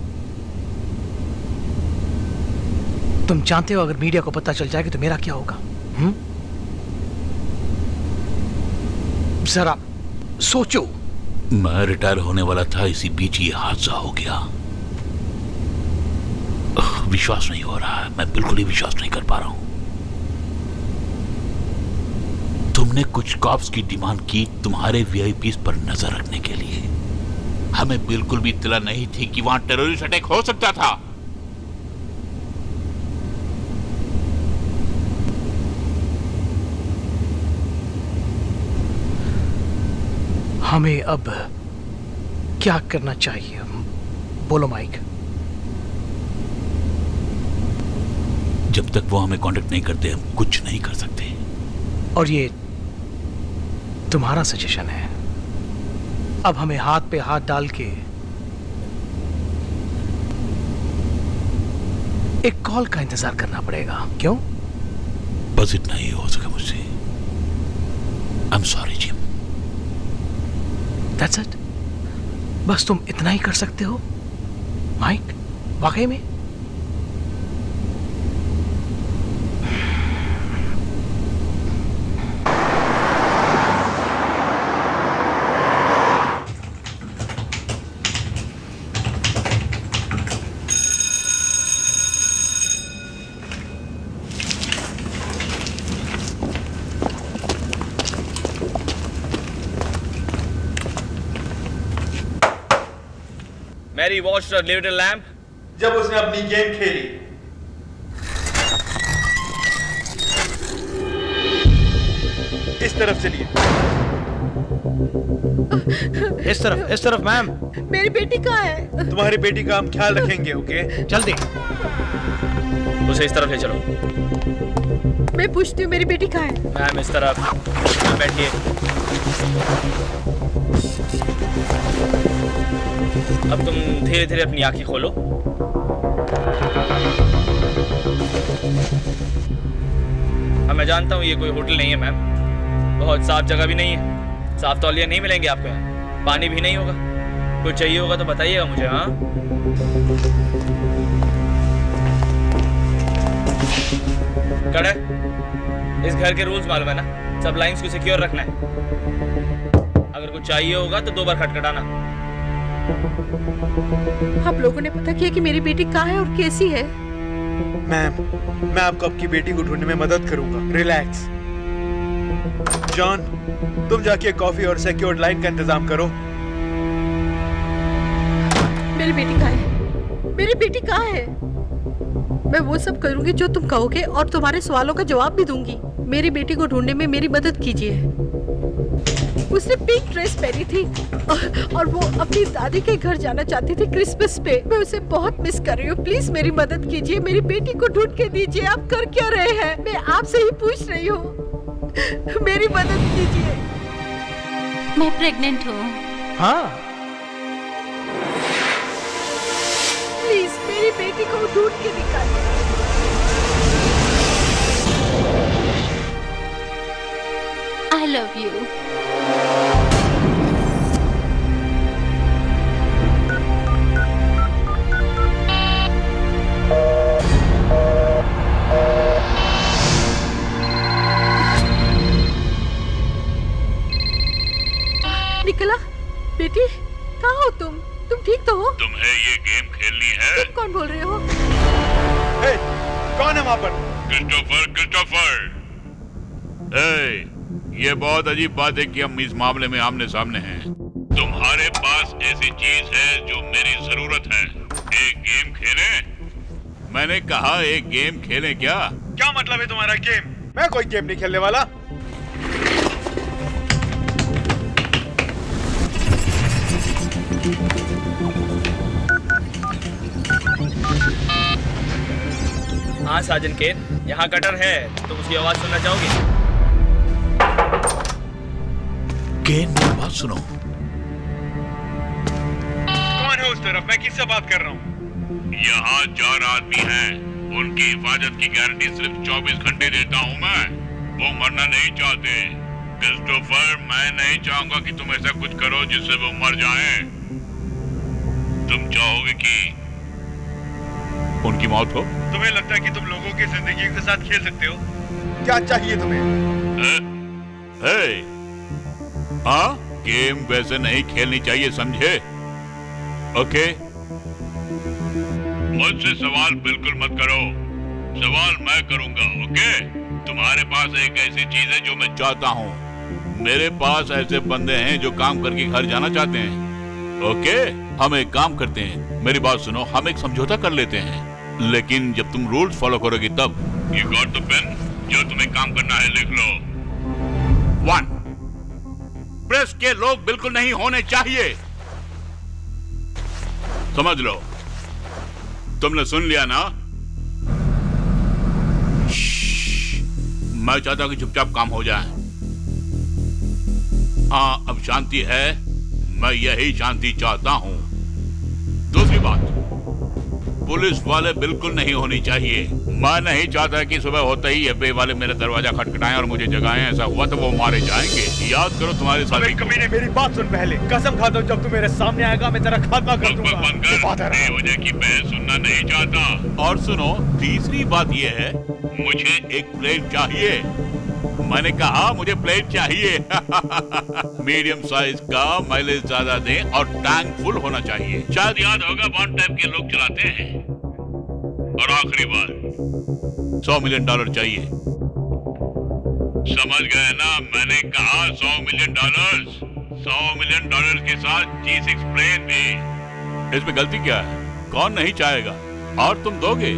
तुम जानते हो अगर मीडिया को पता चल जाएगा तो मेरा क्या होगा? जरा सोचो।
मैं रिटायर होने वाला था, इसी बीच ये हादसा हो गया। विश्वास नहीं हो रहा है। मैं बिल्कुल ही विश्वास नहीं कर पा रहा हूं। तुमने कुछ कॉप्स की डिमांड की तुम्हारे वीआईपीज पर नजर रखने के लिए। हमें बिल्कुल भी इत्तला नहीं थी कि वहां टेररिस्ट अटैक हो सकता था।
हमें अब क्या करना चाहिए? बोलो माइक।
जब तक वो हमें कांटेक्ट नहीं करते हम कुछ नहीं कर सकते।
और ये तुम्हारा सजेशन है? अब हमें हाथ पे हाथ डाल के एक कॉल का इंतजार करना पड़ेगा, क्यों?
बस इतना ही हो सका मुझसे। I am sorry gym.
That's it? बस तुम इतना ही कर सकते हो माइक? वाकई में?
Mary watched her little lamp.
जब उसने अपनी गेम खेली। इस तरफ चलिए।
इस तरफ मैम।
मेरी बेटी कहाँ है?
तुम्हारी बेटी का हम ख्याल रखेंगे, ओके?
जल्दी।
उसे इस तरफ ले चलो।
मैं पूछती हूँ मेरी बेटी कहाँ है?
मैम इस तरफ। बैठिए। अब तुम धीरे धीरे अपनी आंखें खोलो। मैं जानता हूँ ये कोई होटल नहीं है मैम, बहुत साफ जगह भी नहीं है, साफ तौलिया नहीं मिलेंगे आपको यहाँ, पानी भी नहीं होगा। कुछ चाहिए होगा तो बताइएगा मुझे। हाँ कड़े, इस घर के रूल्स मालूम है ना, सब लाइंस को सिक्योर रखना है। अगर कुछ चाहिए होगा तो 2 बार खटखटाना।
आप लोगों ने पता किया कि मेरी बेटी कहाँ है और कैसी है?
मैम, मैं आपको आपकी बेटी को ढूंढने में मदद करूंगा। रिलैक्स। जॉन, तुम जाके कॉफी और सिक्योर्ड लाइन का इंतजाम करो।
मेरी बेटी कहाँ है? मेरी बेटी कहाँ है? मैं वो सब करूंगी जो तुम कहोगे और तुम्हारे सवालों का जवाब भी दूंगी। मेरी बेटी को ढूंढने में मेरी मदद कीजिए। उसने पिंक ड्रेस पहनी थी और वो अपनी दादी के घर जाना चाहती थी क्रिसमस पे। मैं उसे बहुत मिस कर रही हूँ। प्लीज मेरी मदद कीजिए, मेरी बेटी को ढूंढ के दीजिए। आप कर क्या रहे हैं? मैं आपसे ही पूछ रही हूँ, मेरी मदद कीजिए।
मैं प्रेग्नेंट हूँ।
हाँ,
प्लीज मेरी बेटी को ढूंढ के निकालिए।
I love you.
निकला, बेटी कहाँ हो तुम? ठीक तो हो?
तुम्हें ये गेम खेलनी है?
तुम कौन बोल रहे हो?
हे, कौन है वहाँ पर?
क्रिस्टोफर। ये बहुत अजीब बात है कि हम इस मामले में आमने सामने हैं। तुम्हारे पास ऐसी चीज है जो मेरी जरूरत है। एक गेम खेलें? मैंने कहा एक गेम खेलें। क्या
मतलब है तुम्हारा गेम? मैं कोई गेम नहीं खेलने वाला।
हाँ साजन केन, यहाँ कटर है, तुम उसकी आवाज सुनना चाहोगे?
केन, मेरी बात सुनो।
कौन है उस तरफ? मैं किससे बात कर रहा हूँ?
यहाँ 4 आदमी हैं। उनकी हिफाजत की गारंटी सिर्फ 24 घंटे देता हूँ मैं। वो मरना नहीं चाहते। क्रिस्टोफर, मैं नहीं चाहूंगा कि तुम ऐसा कुछ करो जिससे वो मर जाएं। तुम चाहोगे कि उनकी मौत हो?
तुम्हें लगता है कि तुम लोगों की जिंदगी के साथ खेल सकते हो? क्या चाहिए तुम्हें?
हाँ, गेम वैसे नहीं खेलनी चाहिए, समझे? ओके? मुझसे सवाल बिल्कुल मत करो। सवाल मैं करूंगा, ओके? तुम्हारे पास एक ऐसी चीज है जो मैं चाहता हूँ। मेरे पास ऐसे बंदे हैं जो काम करके घर जाना चाहते हैं, ओके? हम एक काम करते हैं, मेरी बात सुनो, हम एक समझौता कर लेते हैं, लेकिन जब तुम रूल्स फॉलो करोगी तब। You got the pen? जो तुम्हें काम करना है लिख लो। 1, प्रेस के लोग बिल्कुल नहीं होने चाहिए। समझ लो। तुमने सुन लिया ना? मैं चाहता हूं कि चुपचाप काम हो जाए। हाँ, अब शांति है। मैं यही शांति चाहता हूं। दूसरी बात, पुलिस वाले बिल्कुल नहीं होनी चाहिए। मैं नहीं चाहता कि सुबह होते ही एफबीआई वाले मेरा दरवाजा खटखटाएं और मुझे जगाएं। ऐसा हुआ तो वो मारे जाएंगे। याद करो तुम्हारे साथ।
कभी ने मेरी बात सुन पहले। कसम खाता हूं जब तू मेरे सामने आएगा मैं तेरा खात्मा कर दूंगा।
बेवजह की बहस सुनना नहीं चाहता। और सुनो, तीसरी बात ये है, मुझे एक प्लेट चाहिए। मैंने कहा मुझे प्लेट चाहिए। मीडियम साइज का, माइलेज ज्यादा दे और टैंक फुल होना चाहिए। शायद याद होगा बॉन्ड टाइप के लोग चलाते हैं। और आखिरी बात, $100 मिलियन चाहिए। समझ गए ना? मैंने कहा $100 मिलियन। $100 मिलियन के साथ G6 प्लेन भी। इसमें गलती क्या है? कौन नहीं चाहेगा? और तुम दोगे?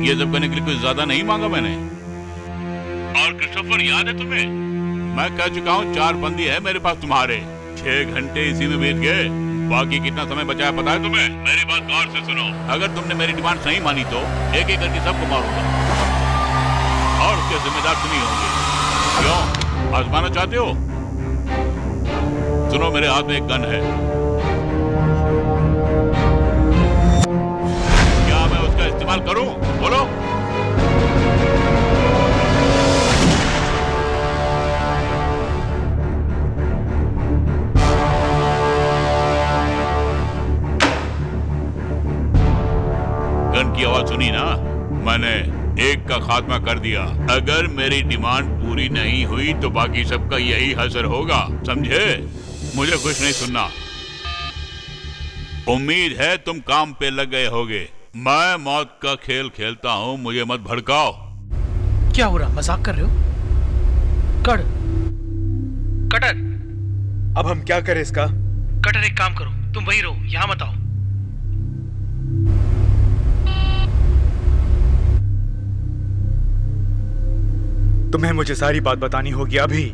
ये सब करने के लिए कुछ ज्यादा नहीं मांगा मैंने। और क्रिस्टोफर, याद है तुम्हें? मैं कह चुका हूँ 4 बंदी है मेरे पास तुम्हारे। 6 घंटे इसी में बीत गए। बाकी कितना समय बचा है पता है तुम्हें? मेरी बात गौर से सुनो। अगर तुमने मेरी डिमांड नहीं मानी तो एक एक करके सबको मारूंगा और उसके जिम्मेदार तुम ही होंगे। क्यों, आजमाना चाहते हो? सुनो, मेरे हाथ में एक गन है। क्या मैं उसका इस्तेमाल करूं? बोलो। गन की आवाज सुनी ना? मैंने एक का खात्मा कर दिया। अगर मेरी डिमांड पूरी नहीं हुई तो बाकी सबका यही असर होगा, समझे? मुझे कुछ नहीं सुनना। उम्मीद है तुम काम पे लग गए होगे। मैं मौत का खेल खेलता हूँ, मुझे मत भड़काओ।
क्या हो रहा, मजाक कर रहे हो? कटर,
अब हम क्या करें इसका?
कटर एक काम करो, तुम वही रहो, यहाँ मत आओ।
तुम्हें मुझे सारी बात बतानी होगी अभी।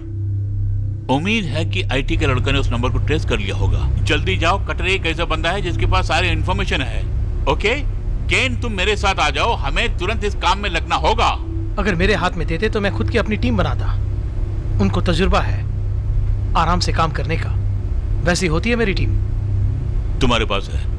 उम्मीद है कि आईटी के लड़के ने उस नंबर को ट्रेस कर लिया होगा। जल्दी जाओ, कटर एक ऐसा बंदा है जिसके पास सारी इन्फॉर्मेशन है। ओके केन, तुम मेरे साथ आ जाओ, हमें तुरंत इस काम में लगना होगा।
अगर मेरे हाथ में देते तो मैं खुद की अपनी टीम बनाता। उनको तजुर्बा है आराम से काम करने का। वैसी होती है मेरी टीम।
तुम्हारे पास है?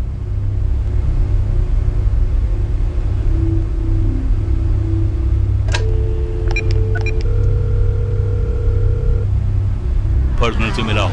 पर्सनल से मिलाओ।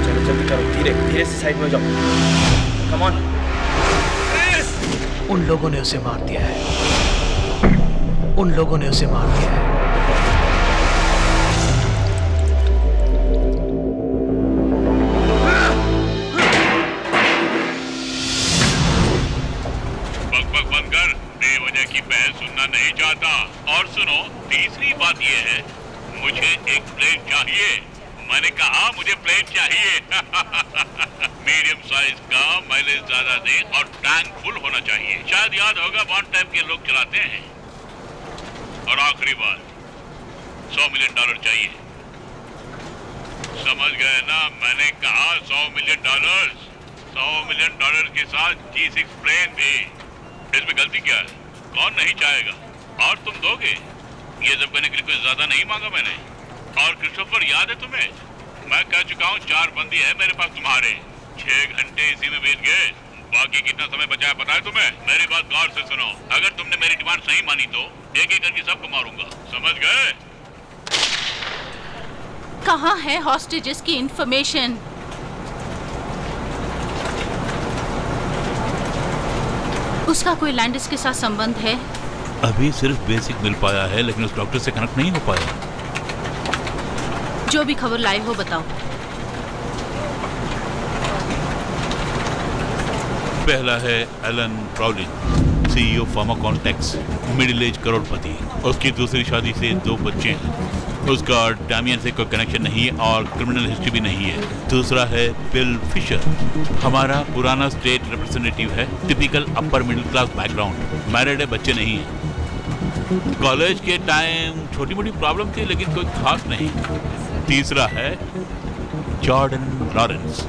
चलो जल्दी करो, धीरे धीरे से साइड में जाओ। Come on.
उन लोगों ने उसे मार दिया है। उन लोगों ने उसे मार दिया है।
बक बंद कर, बेवजह की बहस सुनना नहीं चाहता। और सुनो, तीसरी बात ये है, मुझे एक प्लेन चाहिए। मैंने कहा मुझे प्लेन चाहिए। मीडियम साइज का, माइलेज ज्यादा दे और टैंक फुल होना चाहिए। शायद याद होगा वन टाइप के लोग चलाते हैं। और आखिरी बात, $100 मिलियन चाहिए। समझ गए ना? मैंने कहा $100 मिलियन। $100 मिलियन के साथ G6 प्लेन भी। इसमें गलती क्या है? कौन नहीं चाहेगा? और तुम दोगे? ये सब करने के लिए कुछ ज्यादा नहीं मांगा मैंने। और क्रिस्टोफर, याद है तुम्हें? मैं कह चुका हूँ 4 बंदी है मेरे पास तुम्हारे। 6 घंटे इसी में बीत गए। बाकी कितना समय बचा है पता है तुम्हें? मेरी बात गौर से सुनो। अगर तुमने मेरी डिमांड नहीं मानी तो एक एक करके सबको मारूंगा, समझ गए?
कहाँ है हॉस्टेजेस की इंफॉर्मेशन? उसका कोई लैंडिस के साथ संबंध है?
अभी सिर्फ बेसिक मिल पाया है, लेकिन उस डॉक्टर से कनेक्ट नहीं हो पाया।
जो भी खबर लाए हो बताओ।
पहला है एलन ब्राउलिन, CEO फार्माकॉन्टेक्स, मिडिल एज करोड़पति। उसकी दूसरी शादी से 2 बच्चे हैं। उसका डैमियन से कोई कनेक्शन नहीं है और क्रिमिनल हिस्ट्री भी नहीं है। दूसरा है बिल फिशर, हमारा पुराना स्टेट रिप्रेजेंटेटिव है। Typical upper middle class background, married है, बच्चे नहीं है। कॉलेज के टाइम छोटी मोटी प्रॉब्लम थी लेकिन कोई खास नहीं। तीसरा है Jordan Lawrence,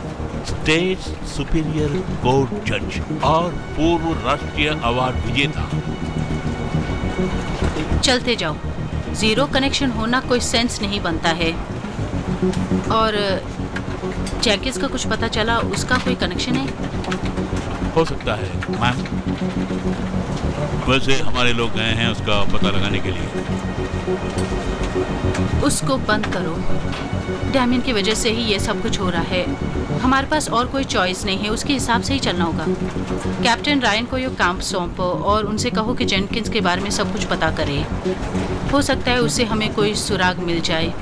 state superior court जज और पूर्व राष्ट्रीय अवार्ड विजेता।
चलते जाओ, जीरो कनेक्शन होना कोई सेंस नहीं बनता है। और जैकिस का कुछ पता चला? उसका कोई कनेक्शन है?
हो सकता है मैम, वैसे हमारे लोग गए हैं उसका पता लगाने के लिए।
उसको बंद करो। डैमियन की वजह से ही ये सब कुछ हो रहा है। हमारे पास और कोई चॉइस नहीं है, उसके हिसाब से ही चलना होगा। कैप्टन रायन को ये काम सौंपो और उनसे कहो कि जेनकिंस के बारे में सब कुछ पता करे। हो सकता है उससे हमें कोई सुराग मिल जाए।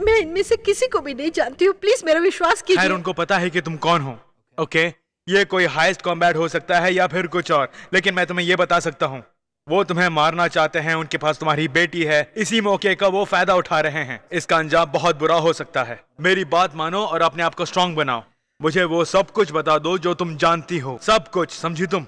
मैं इनमें से किसी को भी नहीं जानती हूँ, प्लीज मेरा विश्वास
खैर
कीजिए।
उनको पता है कि तुम कौन हो। ओके, ये कोई हाईएस्ट कॉम्बैट हो सकता है या फिर कुछ और, लेकिन मैं तुम्हें ये बता सकता हूँ, वो तुम्हें मारना चाहते हैं। उनके पास तुम्हारी बेटी है, इसी मौके का वो फायदा उठा रहे हैं। इसका अंजाम बहुत बुरा हो सकता है। मेरी बात मानो और अपने आप को स्ट्रांग बनाओ। मुझे वो सब कुछ बता दो जो तुम जानती हो, सब कुछ, समझी तुम?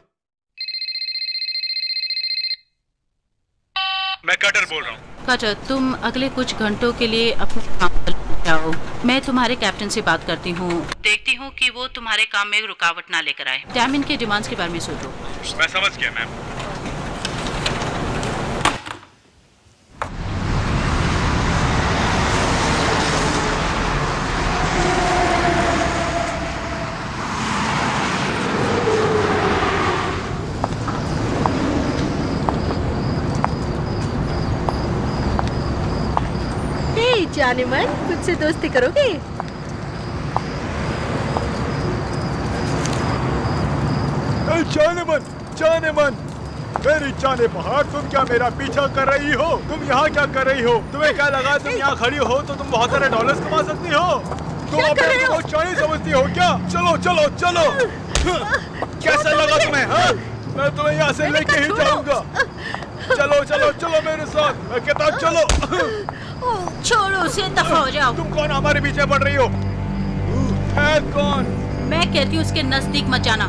मैं कटर बोल रहा हूँ।
कटर, तुम अगले कुछ घंटों के लिए अपने काम पर जाओ। मैं तुम्हारे कैप्टन से बात करती हूँ, देखती हूँ कि वो तुम्हारे काम में रुकावट ना लेकर आए। डैमियन के डिमांड्स के बारे में सोचो।
मैं समझ गया मैम।
जाने मन, मुझसे दोस्ती करोगे?
जाने मन, मेरी जाने पहाड़, तुम क्या मेरा पीछा कर रही हो? तुम यहाँ क्या कर रही हो? तुम्हें क्या लगा तुम यहाँ खड़ी हो तो तुम बहुत सारे डॉलर्स कमा सकती हो? तुम अपने को चाइनी समझती हो क्या? चलो चलो चलो। कैसा लगा तुम्हें? हाँ, मैं तुम्हें यहाँ से लेके ही जाऊंगा। चलो चलो चलो मेरे साथ, मैं कहता हूँ चलो।
छोड़ो उसे, दफा हो जाओ।
तुम कौन हमारे पीछे पड़ रही हो? है कौन?
मैं कहती हूँ उसके नजदीक मत जाना।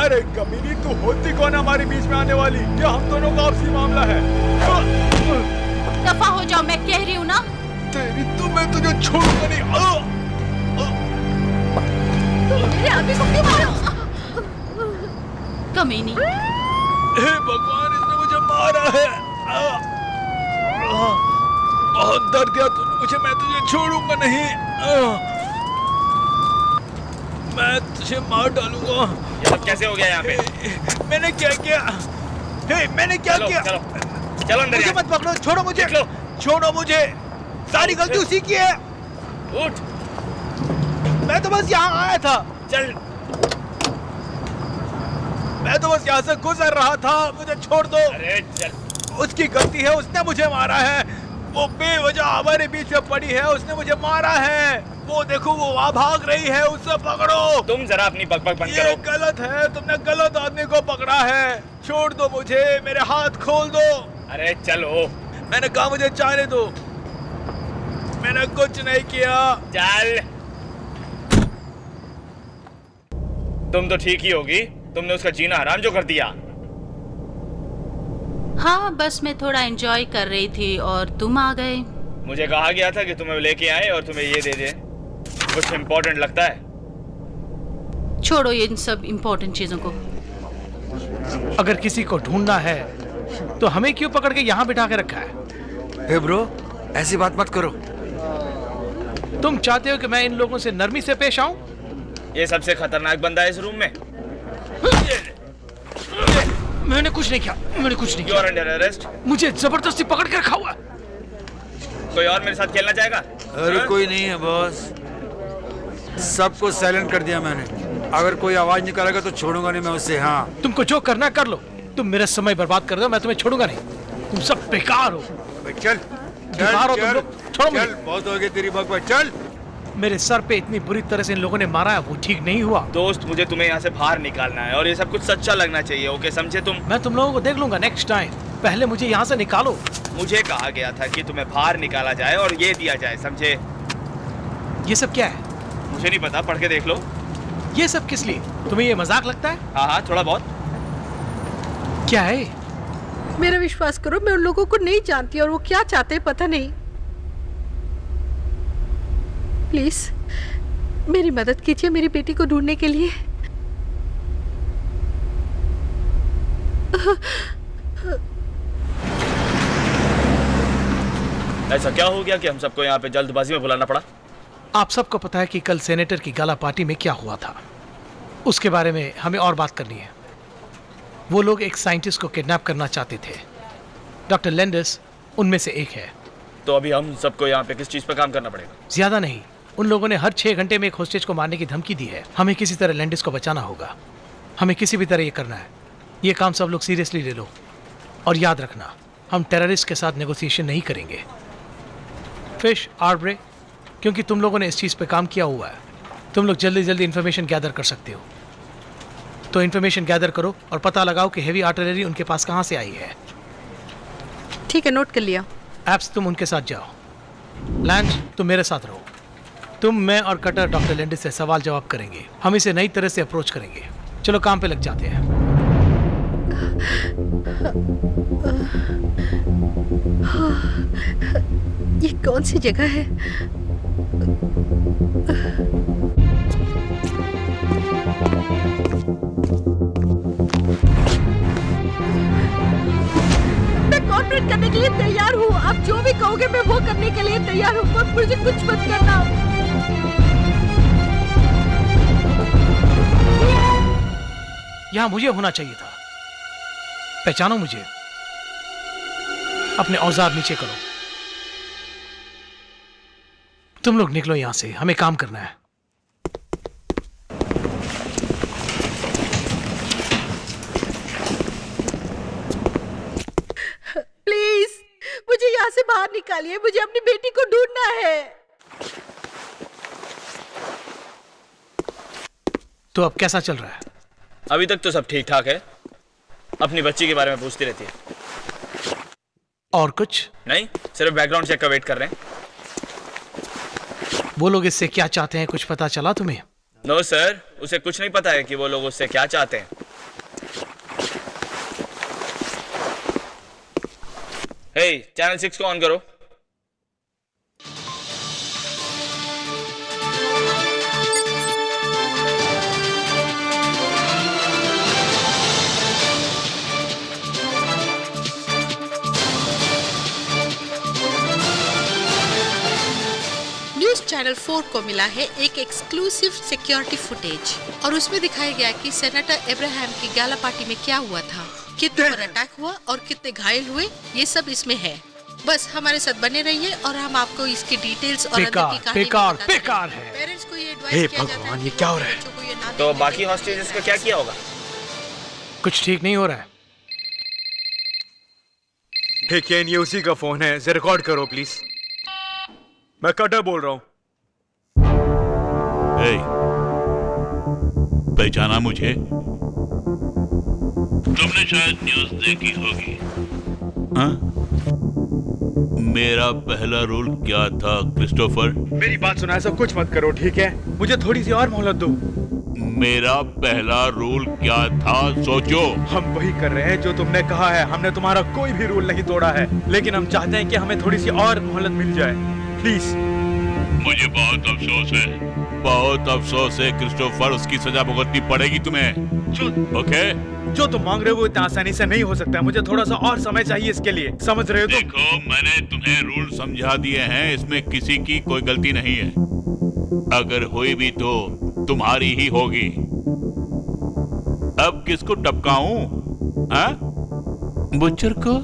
अरे कमीनी, तू होती कौन हमारे बीच में आने वाली? ये हम दोनों का आपसी मामला है।
दफा हो जाओ, मैं कह रही हूँ ना।
तेरी तो मैं तुझे छोड़ूंगा नहीं।
मेरे आगे को क्यों मारो?
कमीनी।
हे भगवान, इसने मुझे मारा है। बहुत दर्द दिया तूने मुझे, मैं तुझे छोड़ूंगा नहीं। मैं तुझे मार डालूंगा।
ये सब कैसे हो गया यहाँ पे?
मैंने क्या किया? हे, मैंने क्या किया?
चलो चलो अंदर।
मुझे मत पकड़ो, छोड़ो मुझे, छोड़ो मुझे। सारी गलती उसी की है।
उठ।
मैं तो बस यहाँ आया था।
चल।
मैं तो बस यहाँ से गुजर रहा था, मुझे छोड़ दो।
अरे चल।
उसकी गलती है, उसने मुझे मारा है। वो बेवजह हमारे बीच में पड़ी है, उसने मुझे मारा है। वो देखो, वो वहाँ भाग रही है, उसे पकड़ो।
तुम जरा अपनी बकबक बंद करो।
ये गलत है, तुमने गलत आदमी को पकड़ा है। छोड़ दो मुझे, मेरे हाथ खोल दो।
अरे चलो।
मैंने कहा मुझे जाने दो, मैंने कुछ नहीं किया।
चल। तुम तो ठीक ही होगी, तुमने उसका जीना हराम जो कर दिया।
हाँ, बस मैं थोड़ा एंजॉय कर रही थी और तुम आ गए।
मुझे कहा गया था कि तुम्हें लेके आए और तुम्हें ये दे दे। कुछ इम्पोर्टेंट लगता है?
छोड़ो इन सब इम्पोर्टेंट चीजों को।
अगर किसी को ढूंढना है तो हमें क्यों पकड़ के यहाँ बिठा के रखा है?
हे ब्रो, ऐसी बात मत करो।
तुम चाहते हो कि मैं इन लोगों से नरमी से पेश आऊं?
ये सबसे खतरनाक बंदा है इस रूम में।
मैंने कुछ नहीं किया, मैंने कुछ नहीं
You are
किया।
under arrest।
मुझे जबरदस्ती पकड़ के रखा हुआ।
कोई और मेरे साथ खेलना चाहेगा?
अरे कोई नहीं है बॉस, सबको साइलेंट कर दिया मैंने। अगर कोई आवाज निकालेगा तो छोड़ूंगा नहीं मैं उसे। हाँ,
तुमको जो करना कर लो, तुम मेरा समय बर्बाद कर दो, मैं तुम्हें छोड़ूंगा नहीं। तुम सब बेकार हो।
चल
बेकार हो तुम लोग, छोड़ो मुझे।
चल, बहुत हो गई तेरी बकवास, चल।
मेरे सर पे इतनी बुरी तरह से इन लोगों ने मारा है, वो ठीक नहीं हुआ।
दोस्त, मुझे तुम्हें यहाँ से बाहर निकालना है और ये सब कुछ सच्चा लगना चाहिए। ओके, समझे तुम?
मैं तुम लोगों को देख लूंगा नेक्स्ट टाइम, पहले मुझे यहाँ से निकालो।
मुझे कहा गया था कि तुम्हें बाहर निकाला जाए और ये दिया जाए, समझे?
ये सब क्या है?
मुझे नहीं पता, पढ़ के देख लो।
ये सब किस लिए? तुम्हें ये मजाक लगता है?
हाँ हाँ, थोड़ा बहुत।
क्या है?
मेरा विश्वास करो, मैं उन लोगों को नहीं जानती और वो क्या चाहते हैं पता नहीं। प्लीज मेरी मदद कीजिए मेरी बेटी को ढूंढने के लिए।
ऐसा क्या हो गया कि हम सबको यहाँ पे जल्दबाजी में बुलाना पड़ा?
आप सबको पता है कि कल सेनेटर की गाला पार्टी में क्या हुआ था, उसके बारे में हमें और बात करनी है। वो लोग एक साइंटिस्ट को किडनैप करना चाहते थे। डॉक्टर लेंडर्स उनमें से एक है।
तो अभी हम सबको यहाँ पे किस चीज पर काम करना पड़ेगा?
ज्यादा नहीं, उन लोगों ने हर 6 घंटे में एक होस्टेज को मारने की धमकी दी है। हमें किसी तरह लेंडर्स को बचाना होगा। हमें किसी भी तरह ये करना है। ये काम सब लोग सीरियसली ले लो और याद रखना, हम टेररिस्ट के साथ नेगोशिएशन नहीं करेंगे। फिश, आर्ब्रे, क्योंकि तुम लोगों ने इस चीज़ पे काम किया हुआ है, तुम लोग जल्दी जल्दी इन्फॉर्मेशन गैदर कर सकते हो। तो इन्फॉर्मेशन गैदर करो और पता लगाओ कि हेवी आर्टिलरी उनके पास कहाँ से आई है।
ठीक है, नोट कर लिया।
एप्स, तुम उनके साथ जाओ। लैंड, तुम मेरे साथ रहो। तुम, मैं और कटर डॉक्टर लेंडिस से सवाल जवाब करेंगे। हम इसे नई तरह से अप्रोच करेंगे। चलो काम पे लग जाते हैं।
ये कौन सी जगह है? मैं कॉर्पोरेट करने के लिए तैयार हूँ। आप जो भी कहोगे मैं वो करने के लिए तैयार हूँ। पर मुझे कुछ मत करना।
यहाँ मुझे होना चाहिए था। पहचानो मुझे। अपने औजार नीचे करो। तुम लोग निकलो यहां से, हमें काम करना है।
प्लीज मुझे यहाँ से बाहर निकालिए। मुझे अपनी बेटी को ढूंढना है।
तो अब कैसा चल रहा है?
अभी तक तो सब ठीक ठाक है। अपनी बच्ची के बारे में पूछती रहती है।
और कुछ
नहीं, सिर्फ बैकग्राउंड चेक का वेट कर रहे हैं।
वो लोग इससे क्या चाहते हैं, कुछ पता चला तुम्हें?
नो सर, उसे कुछ नहीं पता है कि वो लोग उससे क्या चाहते हैं। हे, चैनल 6 को ऑन करो।
न्यूज चैनल 4 को मिला है एक एक्सक्लूसिव सिक्योरिटी फुटेज और उसमें दिखाया गया कि सेनेटर अब्राहम की गाला पार्टी में क्या हुआ था, कितने पर अटैक हुआ और कितने घायल हुए, ये सब इसमें है। बस हमारे साथ बने रहिए और हम आपको इसकी डिटेल्स और अंदर की कहानी
बेकार है।
पेरेंट्स को ये एडवाइस किया जाता है,
ये क्या हो रहा है?
तो बाकी हॉस्टेजेस का क्या किया होगा?
कुछ ठीक नहीं हो रहा है।
हे केन, ये उसी का फोन है, इसे रिकॉर्ड करो प्लीज। मैं कटर बोल रहा हूँ।
हे, पहचाना मुझे? तुमने शायद न्यूज़ देखी होगी। हाँ? मेरा पहला रोल क्या था क्रिस्टोफर?
मेरी बात सुना, ऐसा कुछ मत करो, ठीक है? मुझे थोड़ी सी और मोहलत दो।
मेरा पहला रूल क्या था, सोचो।
हम वही कर रहे हैं जो तुमने कहा है। हमने तुम्हारा कोई भी रूल नहीं तोड़ा है, लेकिन हम चाहते हैं कि हमें थोड़ी सी और मोहलत मिल जाए, प्लीज।
मुझे बहुत अफसोस है, बहुत अफसोस है क्रिस्टोफर, उसकी सजा भुगतनी पड़ेगी तुम्हें। ओके?
जो तुम मांग रहे हो वो इतना आसानी से नहीं हो सकता। मुझे थोड़ा सा और समय चाहिए इसके लिए, समझ रहे हो?
देखो, मैंने तुम्हें रूल समझा दिए हैं, इसमें किसी की कोई गलती नहीं है। अगर हुई भी तो तुम्हारी ही होगी। अब किसको टपकाऊं? बुच्चर को,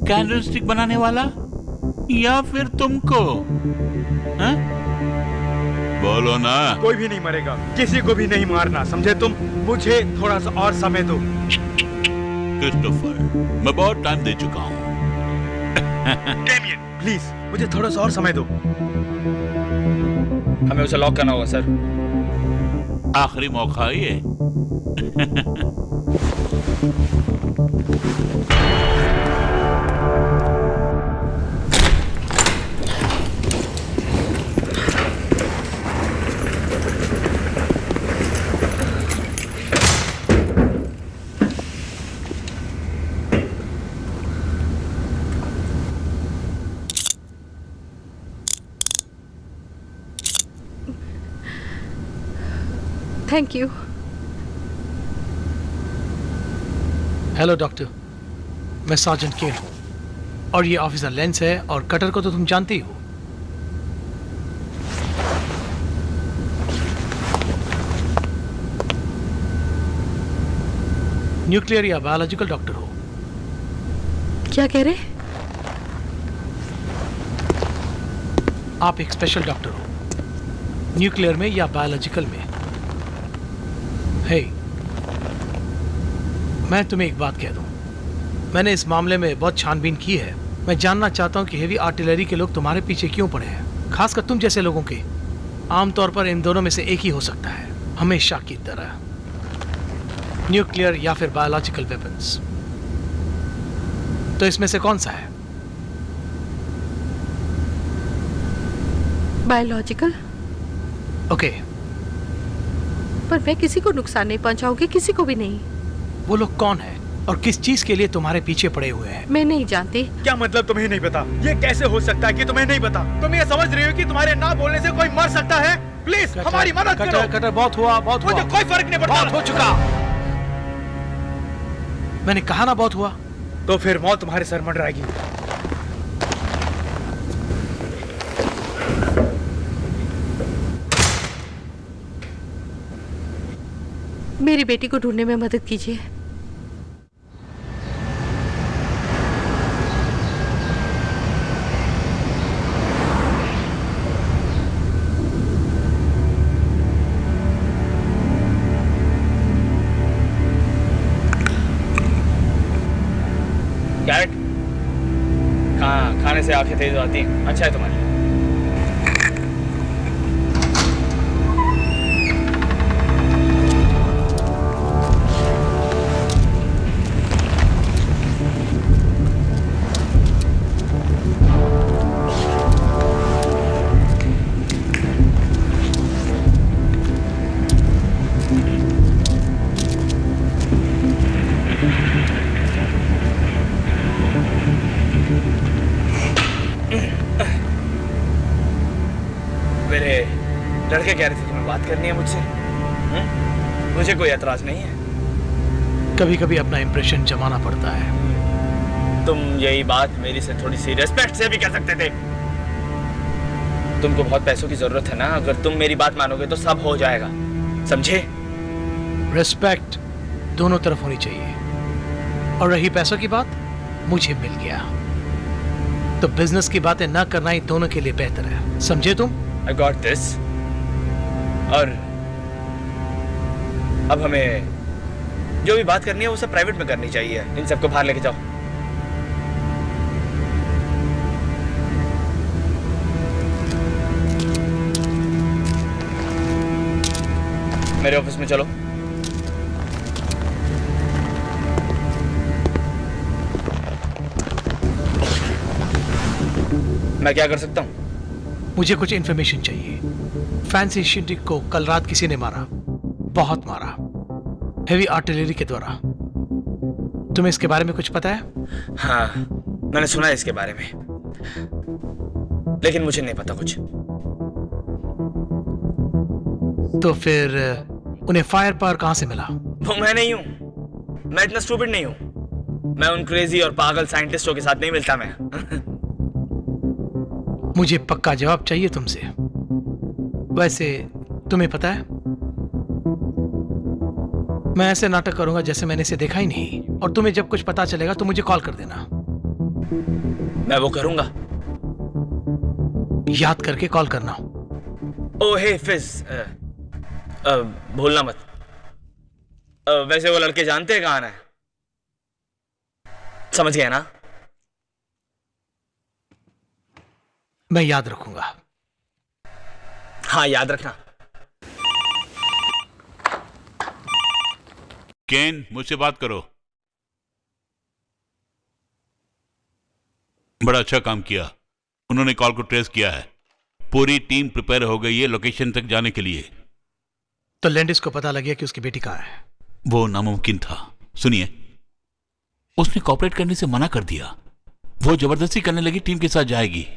कैंडल स्टिक बनाने वाला, या फिर तुमको? बोलो ना।
कोई भी नहीं मरेगा, किसी को भी नहीं मारना, समझे तुम? मुझे थोड़ा सा और समय दो।
क्रिस्टोफर, मैं बहुत टाइम दे चुका हूँ।
डेमियन, प्लीज मुझे थोड़ा सा और समय दो।
हमें उसे लॉक करना होगा सर।
आखिरी मौका ये।
Thank you.
हेलो डॉक्टर, मैं सार्जेंट केन हूँ और ये ऑफिसर लेंस है, और कटर को तो तुम जानती हो। न्यूक्लियर या बायोलॉजिकल डॉक्टर हो?
क्या कह रहे?
आप एक स्पेशल डॉक्टर हो, न्यूक्लियर में या बायोलॉजिकल में? हे, मैं तुम्हें एक बात कह दूं, मैंने इस मामले में बहुत छानबीन की है। मैं जानना चाहता हूं कि हेवी आर्टिलरी के लोग तुम्हारे पीछे क्यों पड़े हैं, खासकर तुम जैसे लोगों के। आमतौर पर इन दोनों में से एक ही हो सकता है, हमेशा की तरह, न्यूक्लियर या फिर बायोलॉजिकल वेपन्स। तो इसमें से कौन सा है?
बायोलॉजिकल।
ओके।
पर मैं किसी को नुकसान नहीं पहुंचाऊंगी, किसी को भी नहीं।
वो लोग कौन है और किस चीज के लिए तुम्हारे पीछे पड़े हुए हैं?
मैं नहीं जानती।
क्या मतलब तुम्हें नहीं पता? ये कैसे हो सकता है कि तुम्हें नहीं पता? तुम ये समझ रही हो कि तुम्हारे ना बोलने से कोई मर सकता है? प्लीज हमारी मदद करो।
कटर, बहुत हुआ, बहुत हुआ।
मुझे कोई फर्क नहीं पड़ता।
बहुत हो चुका। मैंने कहा ना बहुत हुआ।
तो फिर मौत तुम्हारे सर मंडराएगी।
मेरी बेटी को ढूंढने में मदद कीजिए।
कैरेट, खाने से आंखें तेज आती हैं। अच्छा है तुम्हारे लिए। लड़के कह रहे थे तुम्हें बात करनी है मुझसे। मुझे कोई एतराज नहीं है।
कभी कभी अपना इंप्रेशन जमाना पड़ता है।
तुम यही बात मेरी से थोड़ी सी रेस्पेक्ट से भी कर सकते थे। तुमको बहुत पैसों की जरूरत है ना, अगर तुम मेरी बात मानोगे तो सब हो जाएगा, समझे?
रेस्पेक्ट दोनों तरफ होनी चाहिए। और रही पैसों की बात, मुझे मिल गया तो बिजनेस की बातें ना करना ही दोनों के लिए बेहतर है, समझे तुम?
I got this। और अब हमें जो भी बात करनी है वो सब प्राइवेट में करनी चाहिए। इन सबको बाहर लेके जाओ। मेरे ऑफिस में चलो। मैं क्या कर सकता हूँ?
मुझे कुछ इन्फॉर्मेशन चाहिए। फैंसी शिंडिक को कल रात किसी ने मारा, बहुत मारा, हेवी आर्टिलरी के द्वारा। तुम्हें इसके बारे में कुछ पता है?
हाँ, मैंने सुना है इसके बारे में, लेकिन मुझे नहीं पता कुछ।
तो फिर उन्हें फायर पावर कहां से मिला?
वो मैं नहीं हूं। मैं इतना स्टूपिड नहीं हूं। मैं उन क्रेजी और पागल साइंटिस्टों के साथ नहीं मिलता मैं।
मुझे पक्का जवाब चाहिए तुमसे। वैसे तुम्हें पता है, मैं ऐसे नाटक करूंगा जैसे मैंने इसे देखा ही नहीं, और तुम्हें जब कुछ पता चलेगा तो मुझे कॉल कर देना।
मैं वो करूंगा।
याद करके कॉल करना।
ओ हे फिज, भूलना मत। वैसे वो लड़के जानते हैं कहां है? समझ गए ना?
मैं याद रखूंगा।
हाँ, याद रखना।
केन, मुझसे बात करो। बड़ा अच्छा काम किया। उन्होंने कॉल को ट्रेस किया है। पूरी टीम प्रिपेयर हो गई है लोकेशन तक जाने के लिए।
तो लैंडिस को पता लग गया कि उसकी बेटी कहाँ है?
वो नामुमकिन था। सुनिए, उसने कॉपरेट करने से मना कर दिया। वो जबरदस्ती करने लगी टीम के साथ जाएगी।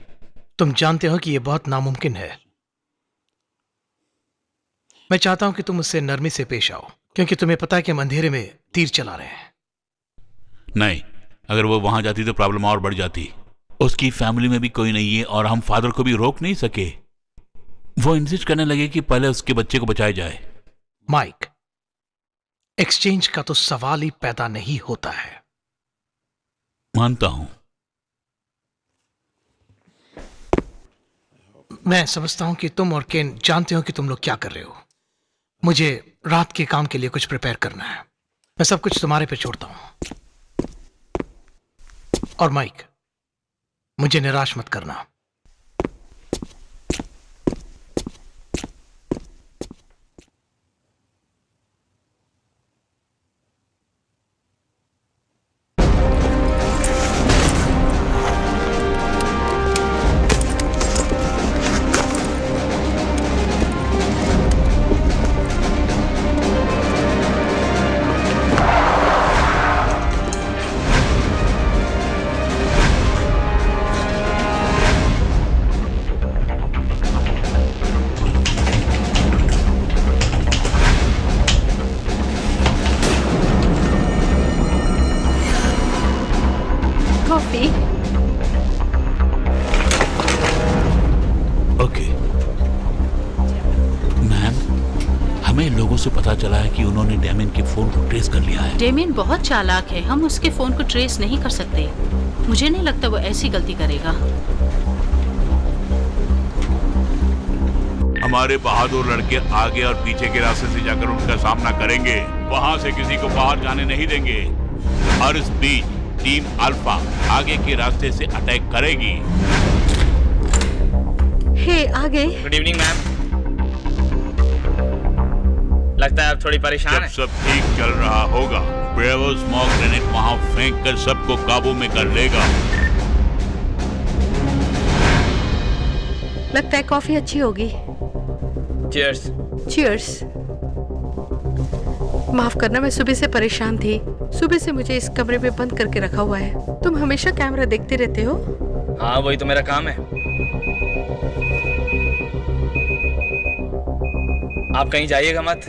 तुम जानते हो कि यह बहुत नामुमकिन है। मैं चाहता हूं कि तुम उससे नरमी से पेश आओ, क्योंकि तुम्हें पता है कि हम अंधेरे में तीर चला रहे हैं।
नहीं, अगर वो वहां जाती तो प्रॉब्लम और बढ़ जाती। उसकी फैमिली में भी कोई नहीं है और हम फादर को भी रोक नहीं सके। वो इंसिस्ट करने लगे कि पहले उसके बच्चे को बचाया जाए।
माइक, एक्सचेंज का तो सवाल ही पैदा नहीं होता है।
मानता हूं।
मैं समझता हूं कि तुम और केन जानते हो कि तुम लोग क्या कर रहे हो। मुझे रात के काम के लिए कुछ प्रिपेयर करना है। मैं सब कुछ तुम्हारे पे छोड़ता हूं। और माइक, मुझे निराश मत करना।
से पता चला है कि उन्होंने डेमियन के फोन को ट्रेस कर लिया है।
डेमियन बहुत चालाक है, हम उसके फोन को ट्रेस नहीं कर सकते। मुझे नहीं लगता वो ऐसी गलती करेगा।
हमारे बहादुर लड़के आगे और पीछे के रास्ते से जाकर उनका सामना करेंगे। वहां से किसी को बाहर जाने नहीं देंगे। और इस बीच टीम अल्फा आगे के रास्ते से अटैक करेगी।
हे आगे।
Good evening ma'am. लगता है आप थोड़ी परेशान हैं।
जब सब ठीक चल रहा होगा, ब्रेवो स्मोक ग्रेनेड वहां फेंक कर सबको काबू में कर लेगा।
लगता है कॉफी अच्छी होगी।
चीयर्स।
चीयर्स। माफ करना, मैं सुबह से परेशान थी। सुबह से मुझे इस कमरे में बंद करके रखा हुआ है। तुम हमेशा कैमरा देखते रहते हो।
हाँ, वही तो मेरा काम है। आप कहीं जाइएगा मत।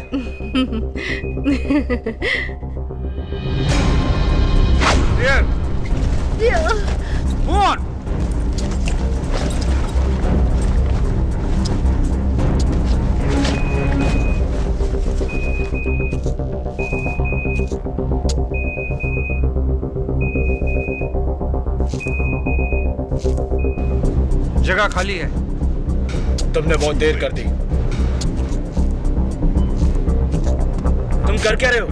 जगह खाली है।
तुमने बहुत देर कर दी। तुम कर क्या रहे हो?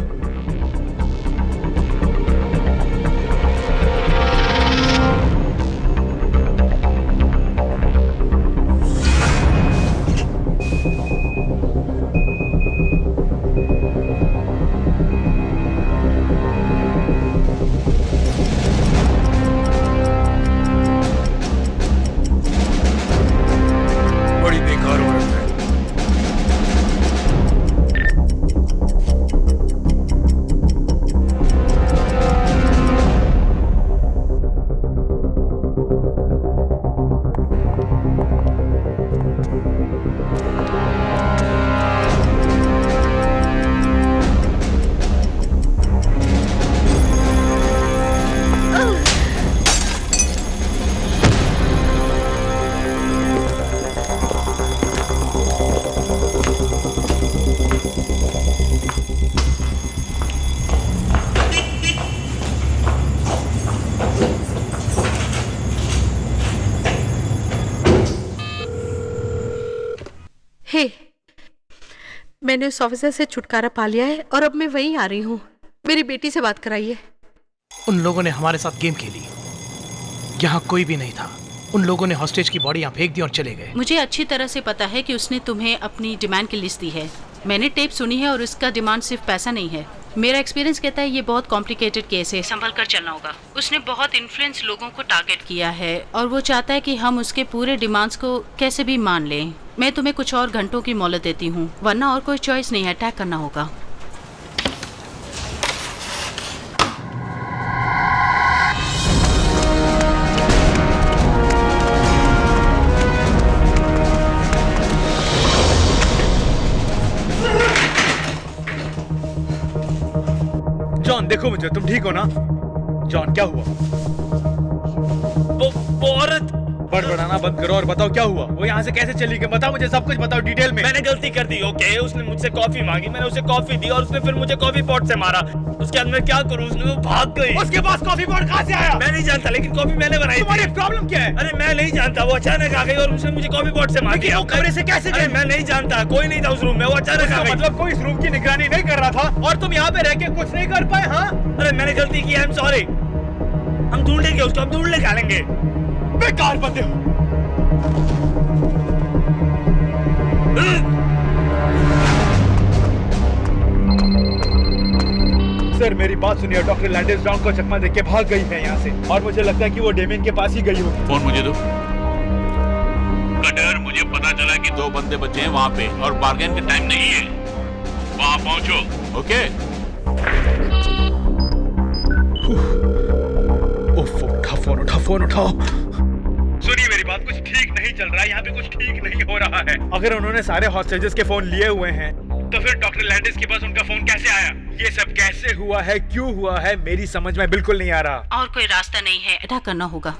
बड़ी बेकार औरत है।
मैंने उस ऑफिसर से छुटकारा पा लिया है और अब मैं वहीं आ रही हूँ। मेरी बेटी से बात कराइए।
उन लोगों ने हमारे साथ गेम खेली। यहाँ कोई भी नहीं था। उन लोगों ने हॉस्टेज की बॉडी यहाँ फेंक दी और चले गए।
मुझे अच्छी तरह से पता है कि उसने तुम्हें अपनी डिमांड की लिस्ट दी है। मैंने टेप सुनी है और उसका डिमांड सिर्फ पैसा नहीं है। मेरा एक्सपीरियंस कहता है ये बहुत कॉम्प्लिकेटेड केस है, संभल कर चलना होगा। उसने बहुत इन्फ्लुएंस लोगों को टारगेट किया है और वो चाहता है कि हम उसके पूरे डिमांड्स को कैसे भी मान लें। मैं तुम्हें कुछ और घंटों की मोहलत देती हूँ, वरना और कोई चॉइस नहीं है, अटैक करना होगा।
जॉन, देखो मुझे, तुम ठीक हो ना? जॉन, क्या हुआ? वो औरत बड़बड़ाना बंद करो और बताओ क्या हुआ। वो यहाँ से कैसे चली गई? बताओ मुझे, सब कुछ बताओ डिटेल में।
मैंने गलती कर दी, ओके? उसने मुझसे कॉफी मांगी, मैंने उसे कॉफी दी और उसने फिर मुझे कॉफी पॉट से मारा। उसके बाद मैं क्या करूँ? उसने वो भाग गई।
उसके पास कॉफी पॉट कहाँ से आया?
मैं नहीं जानता, लेकिन कॉफी मैंने बनाई।
तुम्हारी प्रॉब्लम क्या है?
अरे मैं नहीं जानता, वो अचानक आ गई और उसने मुझे कॉफी पॉट से मार दिया।
कमरे से कैसे गई?
मैं नहीं जानता, कोई नहीं था उस रूम में, वो अचानक आ गई।
मतलब कोई इस रूम की निगरानी नहीं कर रहा था और तुम यहाँ पे रह के कुछ नहीं कर पाए? हाँ,
अरे मैंने गलती की, आई एम सॉरी। हम ढूंढ लेंगे उसको, हम ढूंढ निकालेंगे।
बेकार बंदे हो। सर मेरी बात सुनिए, डॉक्टर लैंडिस ब्राउन को चकमा देके भाग गई है यहाँ से और मुझे लगता है कि वो डेमियन के पास ही गई होगी।
फोन मुझे दो। कटर, मुझे पता चला कि 2 बंदे बचे हैं वहाँ पे और बार्गेन का टाइम नहीं है। वहाँ पहुँचो, ओके?
उठा फोन उठाओ। सुनिए मेरी बात, कुछ ठीक नहीं चल रहा है यहाँ पे, कुछ ठीक नहीं हो रहा है। अगर उन्होंने सारे हॉस्टेजेस के फोन लिए हुए हैं तो फिर डॉक्टर लैंडिस के पास उनका फोन कैसे आया? ये सब कैसे हुआ है, क्यों हुआ है, मेरी समझ में बिल्कुल नहीं आ रहा।
और कोई रास्ता नहीं है, अदा करना होगा।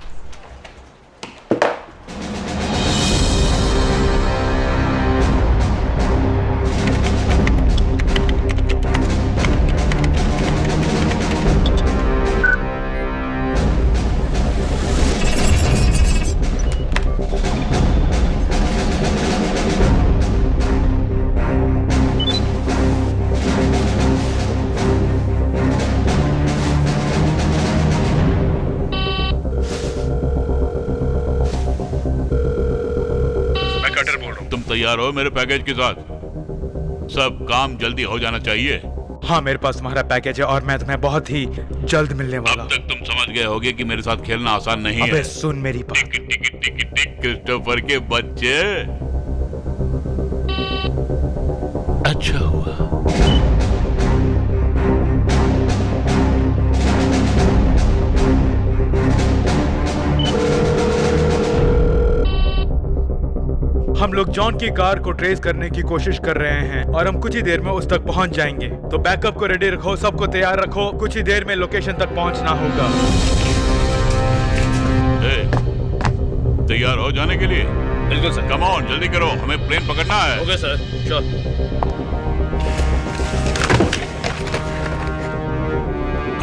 तैयार हो मेरे पैकेज के साथ? सब काम जल्दी हो जाना चाहिए।
हाँ, मेरे पास तुम्हारा पैकेज है और मैं तुम्हें बहुत ही जल्द मिलने वाला हूँ।
अब तक तुम समझ गए होगे कि मेरे साथ खेलना आसान नहीं है।
अबे सुन मेरी बात।
टिक टिक टिक टिक क्रिस्टोफर के बच्चे। अच्छा हुआ।
हम लोग जॉन की कार को ट्रेस करने की कोशिश कर रहे हैं और हम कुछ ही देर में उस तक पहुंच जाएंगे। तो बैकअप को रेडी रखो, सबको तैयार रखो, कुछ ही देर में लोकेशन तक पहुंचना होगा।
तैयार हो जाने के लिए?
बिल्कुल सर।
कम ऑन, जल्दी करो, हमें प्लेन पकड़ना है।
Okay sir, sure.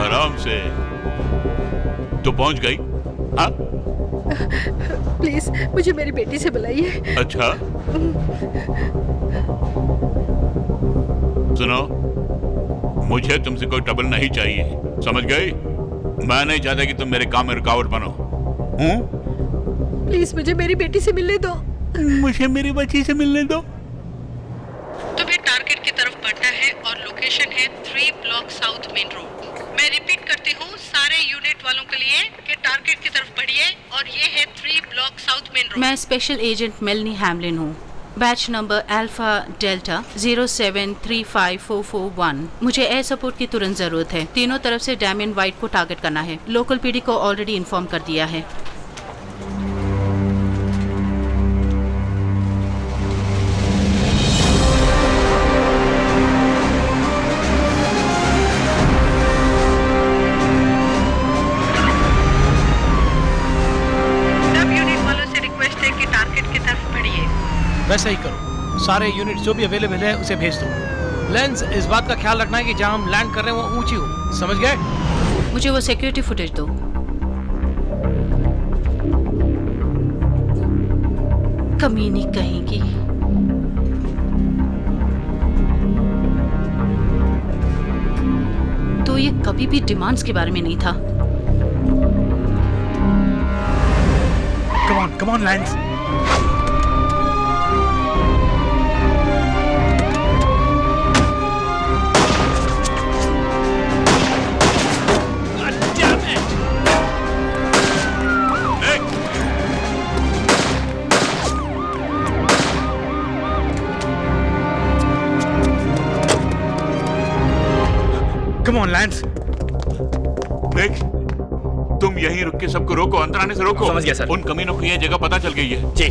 आराम से। तो पहुंच गई? हाँ?
प्लीज मुझे मेरी बेटी से बुलाइए।
अच्छा, सुनो, मुझे तुमसे कोई ट्रबल नहीं चाहिए, समझ गई? मैं नहीं चाहता कि तुम मेरे काम में रुकावट बनो।
प्लीज मुझे मेरी बेटी से मिलने दो।
मुझे मेरी बच्ची से मिलने दो।
तुम्हें टारगेट की तरफ बढ़ना है और लोकेशन है 3 ब्लॉक साउथ मेन रोड। मैं रिपीट करती हूँ सारे यूनिट वालों के लिए कि टारगेट की तरफ बढ़िए और ये है 3 ब्लॉक साउथ मेन रोड।
मैं स्पेशल एजेंट मेलनी हैमलिन हूँ, बैच नंबर अल्फा डेल्टा 0735441। मुझे एयर सपोर्ट की तुरंत जरूरत है। तीनों तरफ से डैमियन वाइट को टारगेट करना है। लोकल पीडी को ऑलरेडी इन्फॉर्म कर दिया है।
वैसा ही करो, सारे यूनिट जो भी अवेलेबल है उसे भेज दो। लेंस, इस बात का ख्याल रखना है कि जहां हम लैंड कर रहे हैं वो ऊंची हो, समझ गए?
मुझे वो सिक्योरिटी फुटेज दो। कमीनी कहेंगी। तो ये कभी भी डिमांड्स के बारे में नहीं था।
Come on lens. Come on, Lance.
देख, तुम यहीं रुक के सबको रोको, अंदर आने से रोको।
समझ गया सर।
उन कमीनों को ये जगह पता चल गई है।
जी।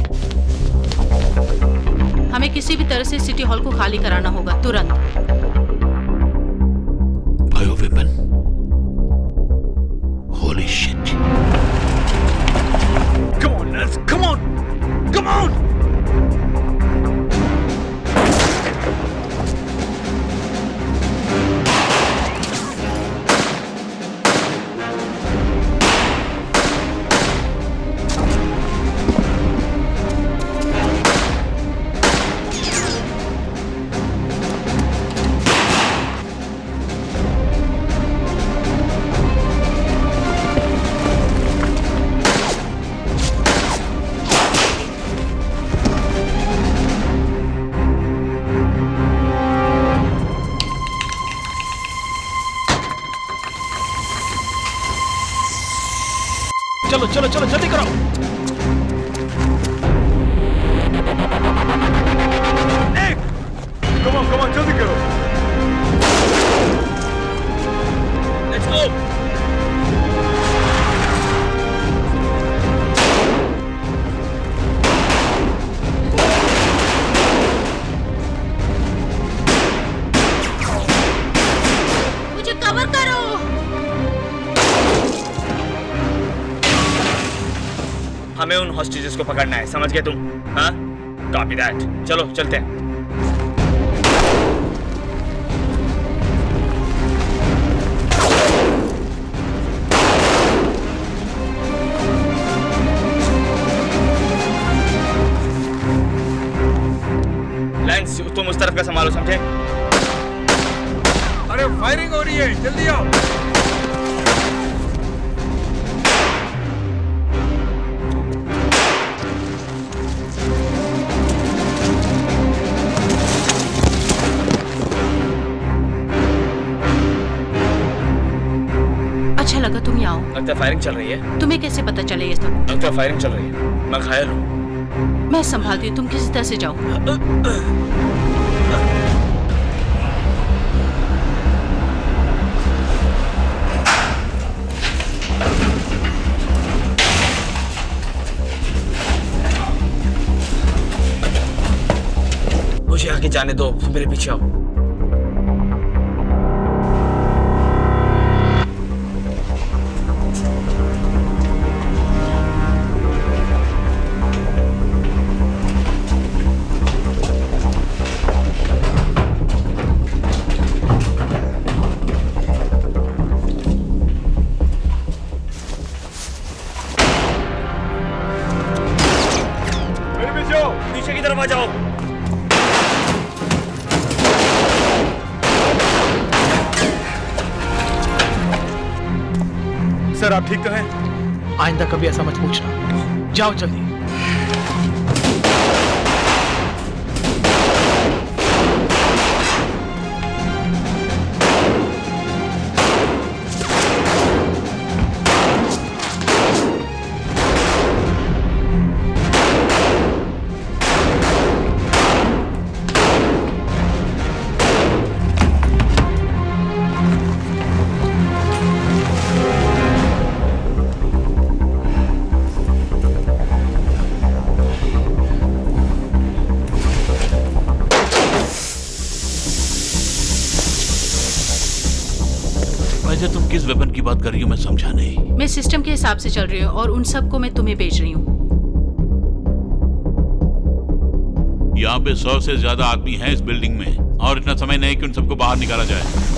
हमें किसी भी तरह से सिटी हॉल को खाली कराना होगा, तुरंत।
Bio weapon? Holy shit.
Come on, Lance, come
come on.
चलो चलो चलो जल्दी करो।
कम ऑन जल्दी करो।
Let's go.
मुझे कवर करो।
हमें उन हॉस्टेजेस को पकड़ना है, समझ गए तुम? हाँ, कॉपी दैट। चलो चलते हैं। लैंस, तुम उस तरफ का संभालो, समझे?
अरे फायरिंग हो रही है, जल्दी आओ।
अच्छा लगा तुम यहाँ आओ।
लगता है फायरिंग चल रही है।
तुम्हें कैसे पता चले ये सब?
लगता है फायरिंग चल रही है। मैं घायल हूँ।
मैं संभालती हूँ, तुम किसी तरह से जाओ।
मुझे आगे जाने दो, मेरे पीछे आओ। पीछे की तरफ आ जाओ।
सर आप ठीक तो हैं? आइंदा कभी ऐसा मत पूछना। जाओ जल्दी।
वैसे तुम किस वेपन की बात कर रही हो, मैं समझा नहीं।
मैं सिस्टम के हिसाब से चल रही हूँ और उन सबको मैं तुम्हें भेज रही हूँ।
यहाँ पे 100 से ज्यादा आदमी हैं इस बिल्डिंग में और इतना समय नहीं कि उन सबको बाहर निकाला जाए।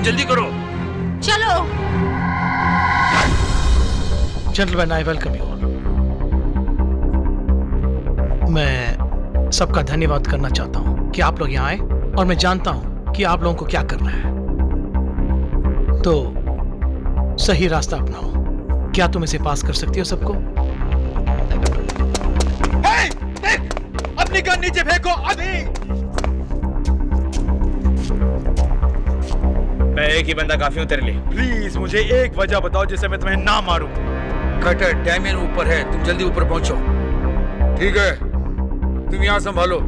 जल्दी करो।
चलो।
Gentleman, I welcome you all. मैं सबका धन्यवाद करना चाहता हूं कि आप लोग यहाँ आए और मैं जानता हूं कि आप लोगों को क्या करना है, तो सही रास्ता अपनाओ। क्या तुम इसे पास कर सकती हो सबको?
Hey, Nick! गन नीचे फेंको अभी।
मैं एक ही बंदा काफी हूं तेरे लिए।
प्लीज मुझे एक वजह बताओ जिससे मैं तुम्हें ना मारूं।
कटर, डैमियन ऊपर है, तुम जल्दी ऊपर पहुंचो। ठीक है, तुम यहाँ संभालो।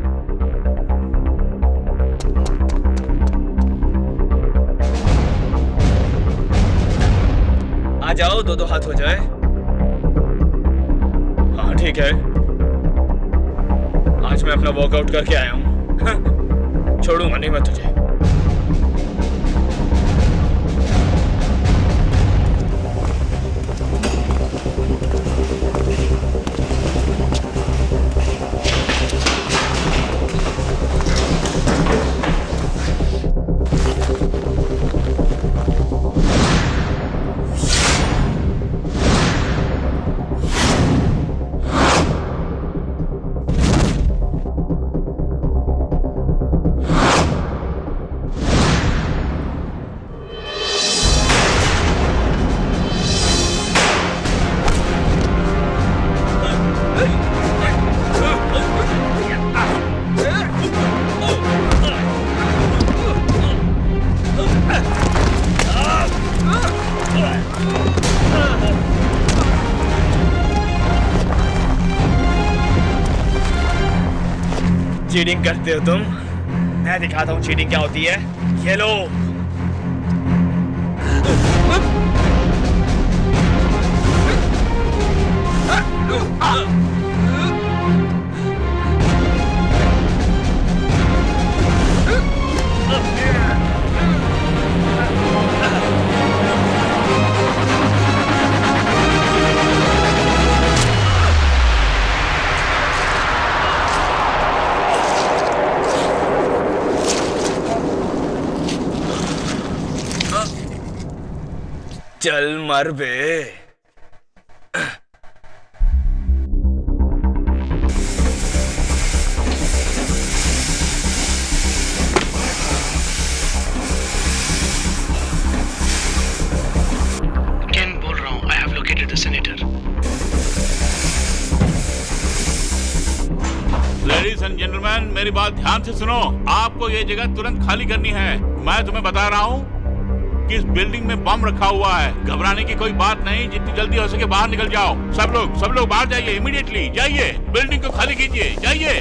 आ जाओ, दो हाथ हो जाए। हाँ ठीक है, आज मैं अपना वर्कआउट करके आया हूँ। छोड़ूंगा नहीं मैं तुझे। चीटिंग करते हो तुम? मैं दिखाता हूँ चीटिंग क्या होती है। ये लो। चल मर बे।
केन बोल रहा हूँ। I have located the senator.
Ladies and gentleman, मेरी बात ध्यान से सुनो। आपको ये जगह तुरंत खाली करनी है। मैं तुम्हें बता रहा हूँ कि इस बिल्डिंग में बम रखा हुआ है। घबराने की कोई बात नहीं, जितनी जल्दी हो सके बाहर निकल जाओ। सब लोग बाहर जाइए, इमीडिएटली जाइए, बिल्डिंग को खाली कीजिए, जाइए।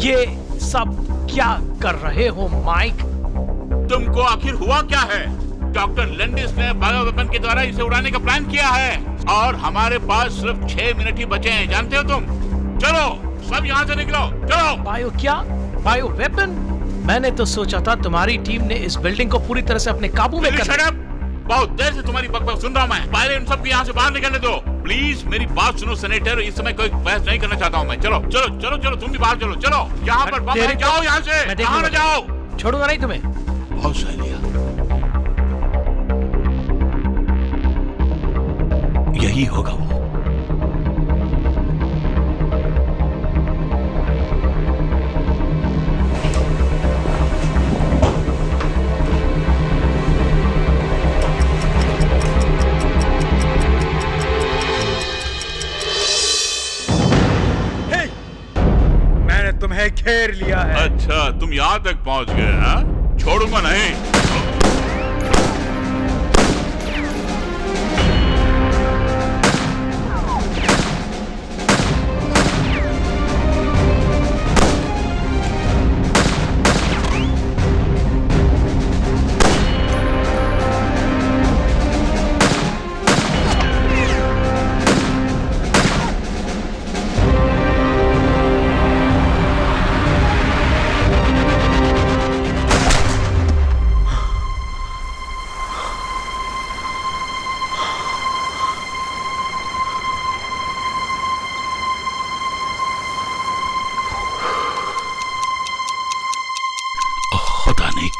ये सब क्या कर रहे हो माइक?
तुमको आखिर हुआ क्या है? डॉक्टर लैंडिस ने बायो वेपन के द्वारा इसे उड़ाने का प्लान किया है और हमारे पास सिर्फ 6 मिनट ही बचे हैं, जानते हो तुम। चलो सब यहाँ से निकलो, चलो।
बायो क्या? Bio weapon? मैंने तो सोचा था तुम्हारी टीम ने इस बिल्डिंग को पूरी तरह से अपने काबू में कर लिया।
बहुत देर से तुम्हारी बकबक सुन रहा हूं मैं। पहले इन सबको यहाँ से बाहर निकलने दो प्लीज। मेरी बात सुनो सेनेटर, इस समय कोई बहस नहीं करना चाहता हूँ मैं। चलो चलो चलो चलो, तुम भी बाहर चलो, चलो। यहाँ पर बम है, जाओ यहाँ से, बाहर जाओ।
छोड़ूंगा नहीं तुम्हें।
बहुत सही लिया, यही होगा वो।
तुम्हें घेर लिया है।
अच्छा, तुम यहाँ तक पहुँच गए हैं? छोड़ूंगा नहीं।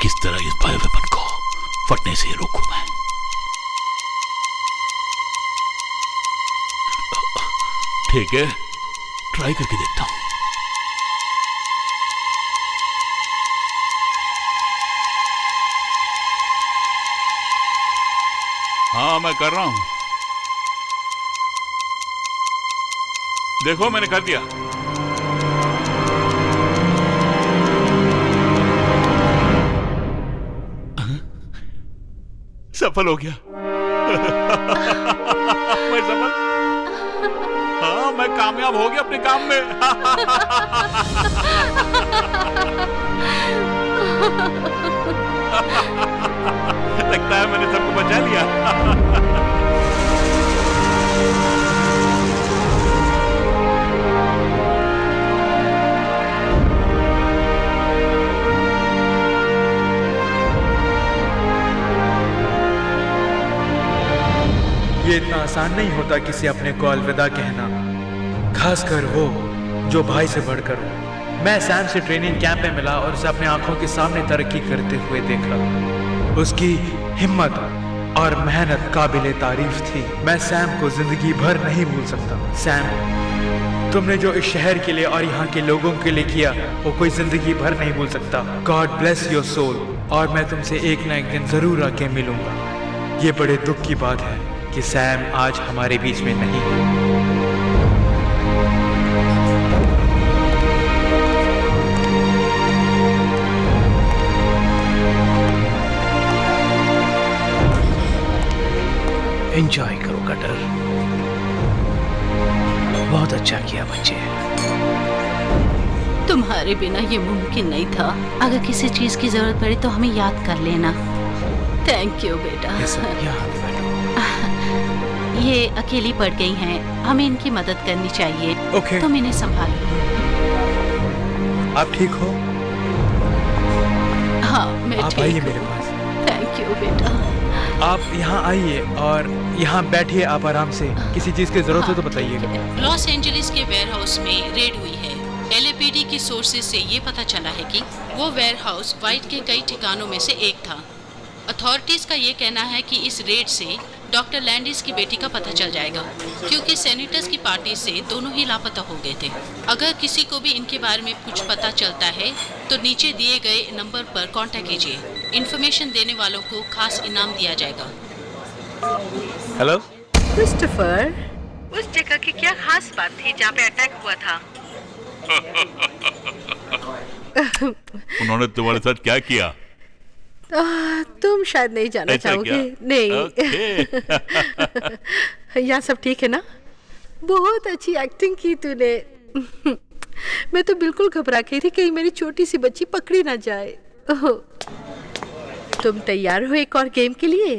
किस तरह इस बायो वेपन को फटने से रोकूं मैं। ठीक है, ट्राई करके देखता हूं। हाँ, मैं कर रहा हूं। देखो मैंने कर दिया। सफल हो गया। मैं सफल, हाँ मैं कामयाब हो गया अपने काम में। लगता है मैंने सबको बचा लिया।
ये इतना आसान नहीं होता किसी अपने को अलविदा कहना, खासकर वो जो भाई से बढ़कर हो। मैं सैम से ट्रेनिंग कैंप में मिला और उसे अपने आंखों के सामने तरक्की करते हुए देखा। उसकी हिम्मत और मेहनत काबिले तारीफ थी। मैं सैम को जिंदगी भर नहीं भूल सकता। सैम, तुमने जो इस शहर के लिए और यहाँ के लोगों के लिए किया वो कोई जिंदगी भर नहीं भूल सकता। God bless your soul. और मैं तुमसे एक ना एक दिन जरूर आके मिलूंगा। ये बड़े दुख की बात है कि सैम आज हमारे बीच में नहीं है।
एंजॉय करो कटर, बहुत अच्छा किया बच्चे।
तुम्हारे बिना ये मुमकिन नहीं था। अगर किसी चीज की जरूरत पड़े तो हमें याद कर लेना। थैंक यू बेटा। ये अकेली पड़ गई हैं, हमें इनकी मदद करनी चाहिए।
ओके।
तुम इन्हें संभालो।
आप ठीक हो?
हाँ मैं
आप
ठीक
आइए
हूँ।
मेरे पास।
थैंक यू बेटा।
आप यहाँ आइए और यहाँ बैठिए आप आराम से। किसी चीज की जरूरत हो तो बताइएगा।
लॉस एंजलिस के वेयरहाउस में रेड हुई है। LAPD की सोर्सेज से ये पता चला है कि वो वेयरहाउस वाइट के कई ठिकानों में से एक था। अथॉरिटीज का ये कहना है कि इस रेड से डॉक्टर लैंडिस की बेटी का पता चल जाएगा, क्योंकि सेनेटर्स की पार्टी से दोनों ही लापता हो गए थे। अगर किसी को भी इनके बारे में कुछ पता चलता है तो नीचे दिए गए नंबर पर कांटेक्ट कीजिए। इन्फॉर्मेशन देने वालों को खास इनाम दिया जाएगा।
हेलो
क्रिस्टोफर,
उस जगह की क्या खास बात थी जहाँ पे अटैक हुआ था?
उन्होंने तुम्हारे साथ क्या किया?
तुम शायद नहीं जाना
ऐसा
चाहोगे।
क्या?
नहीं।
ओके।
यहाँ सब ठीक है ना? बहुत अच्छी एक्टिंग की तूने। मैं तो बिल्कुल घबरा गई थी कहीं मेरी छोटी सी बच्ची पकड़ी ना जाए। तुम तैयार हो एक और गेम के लिए?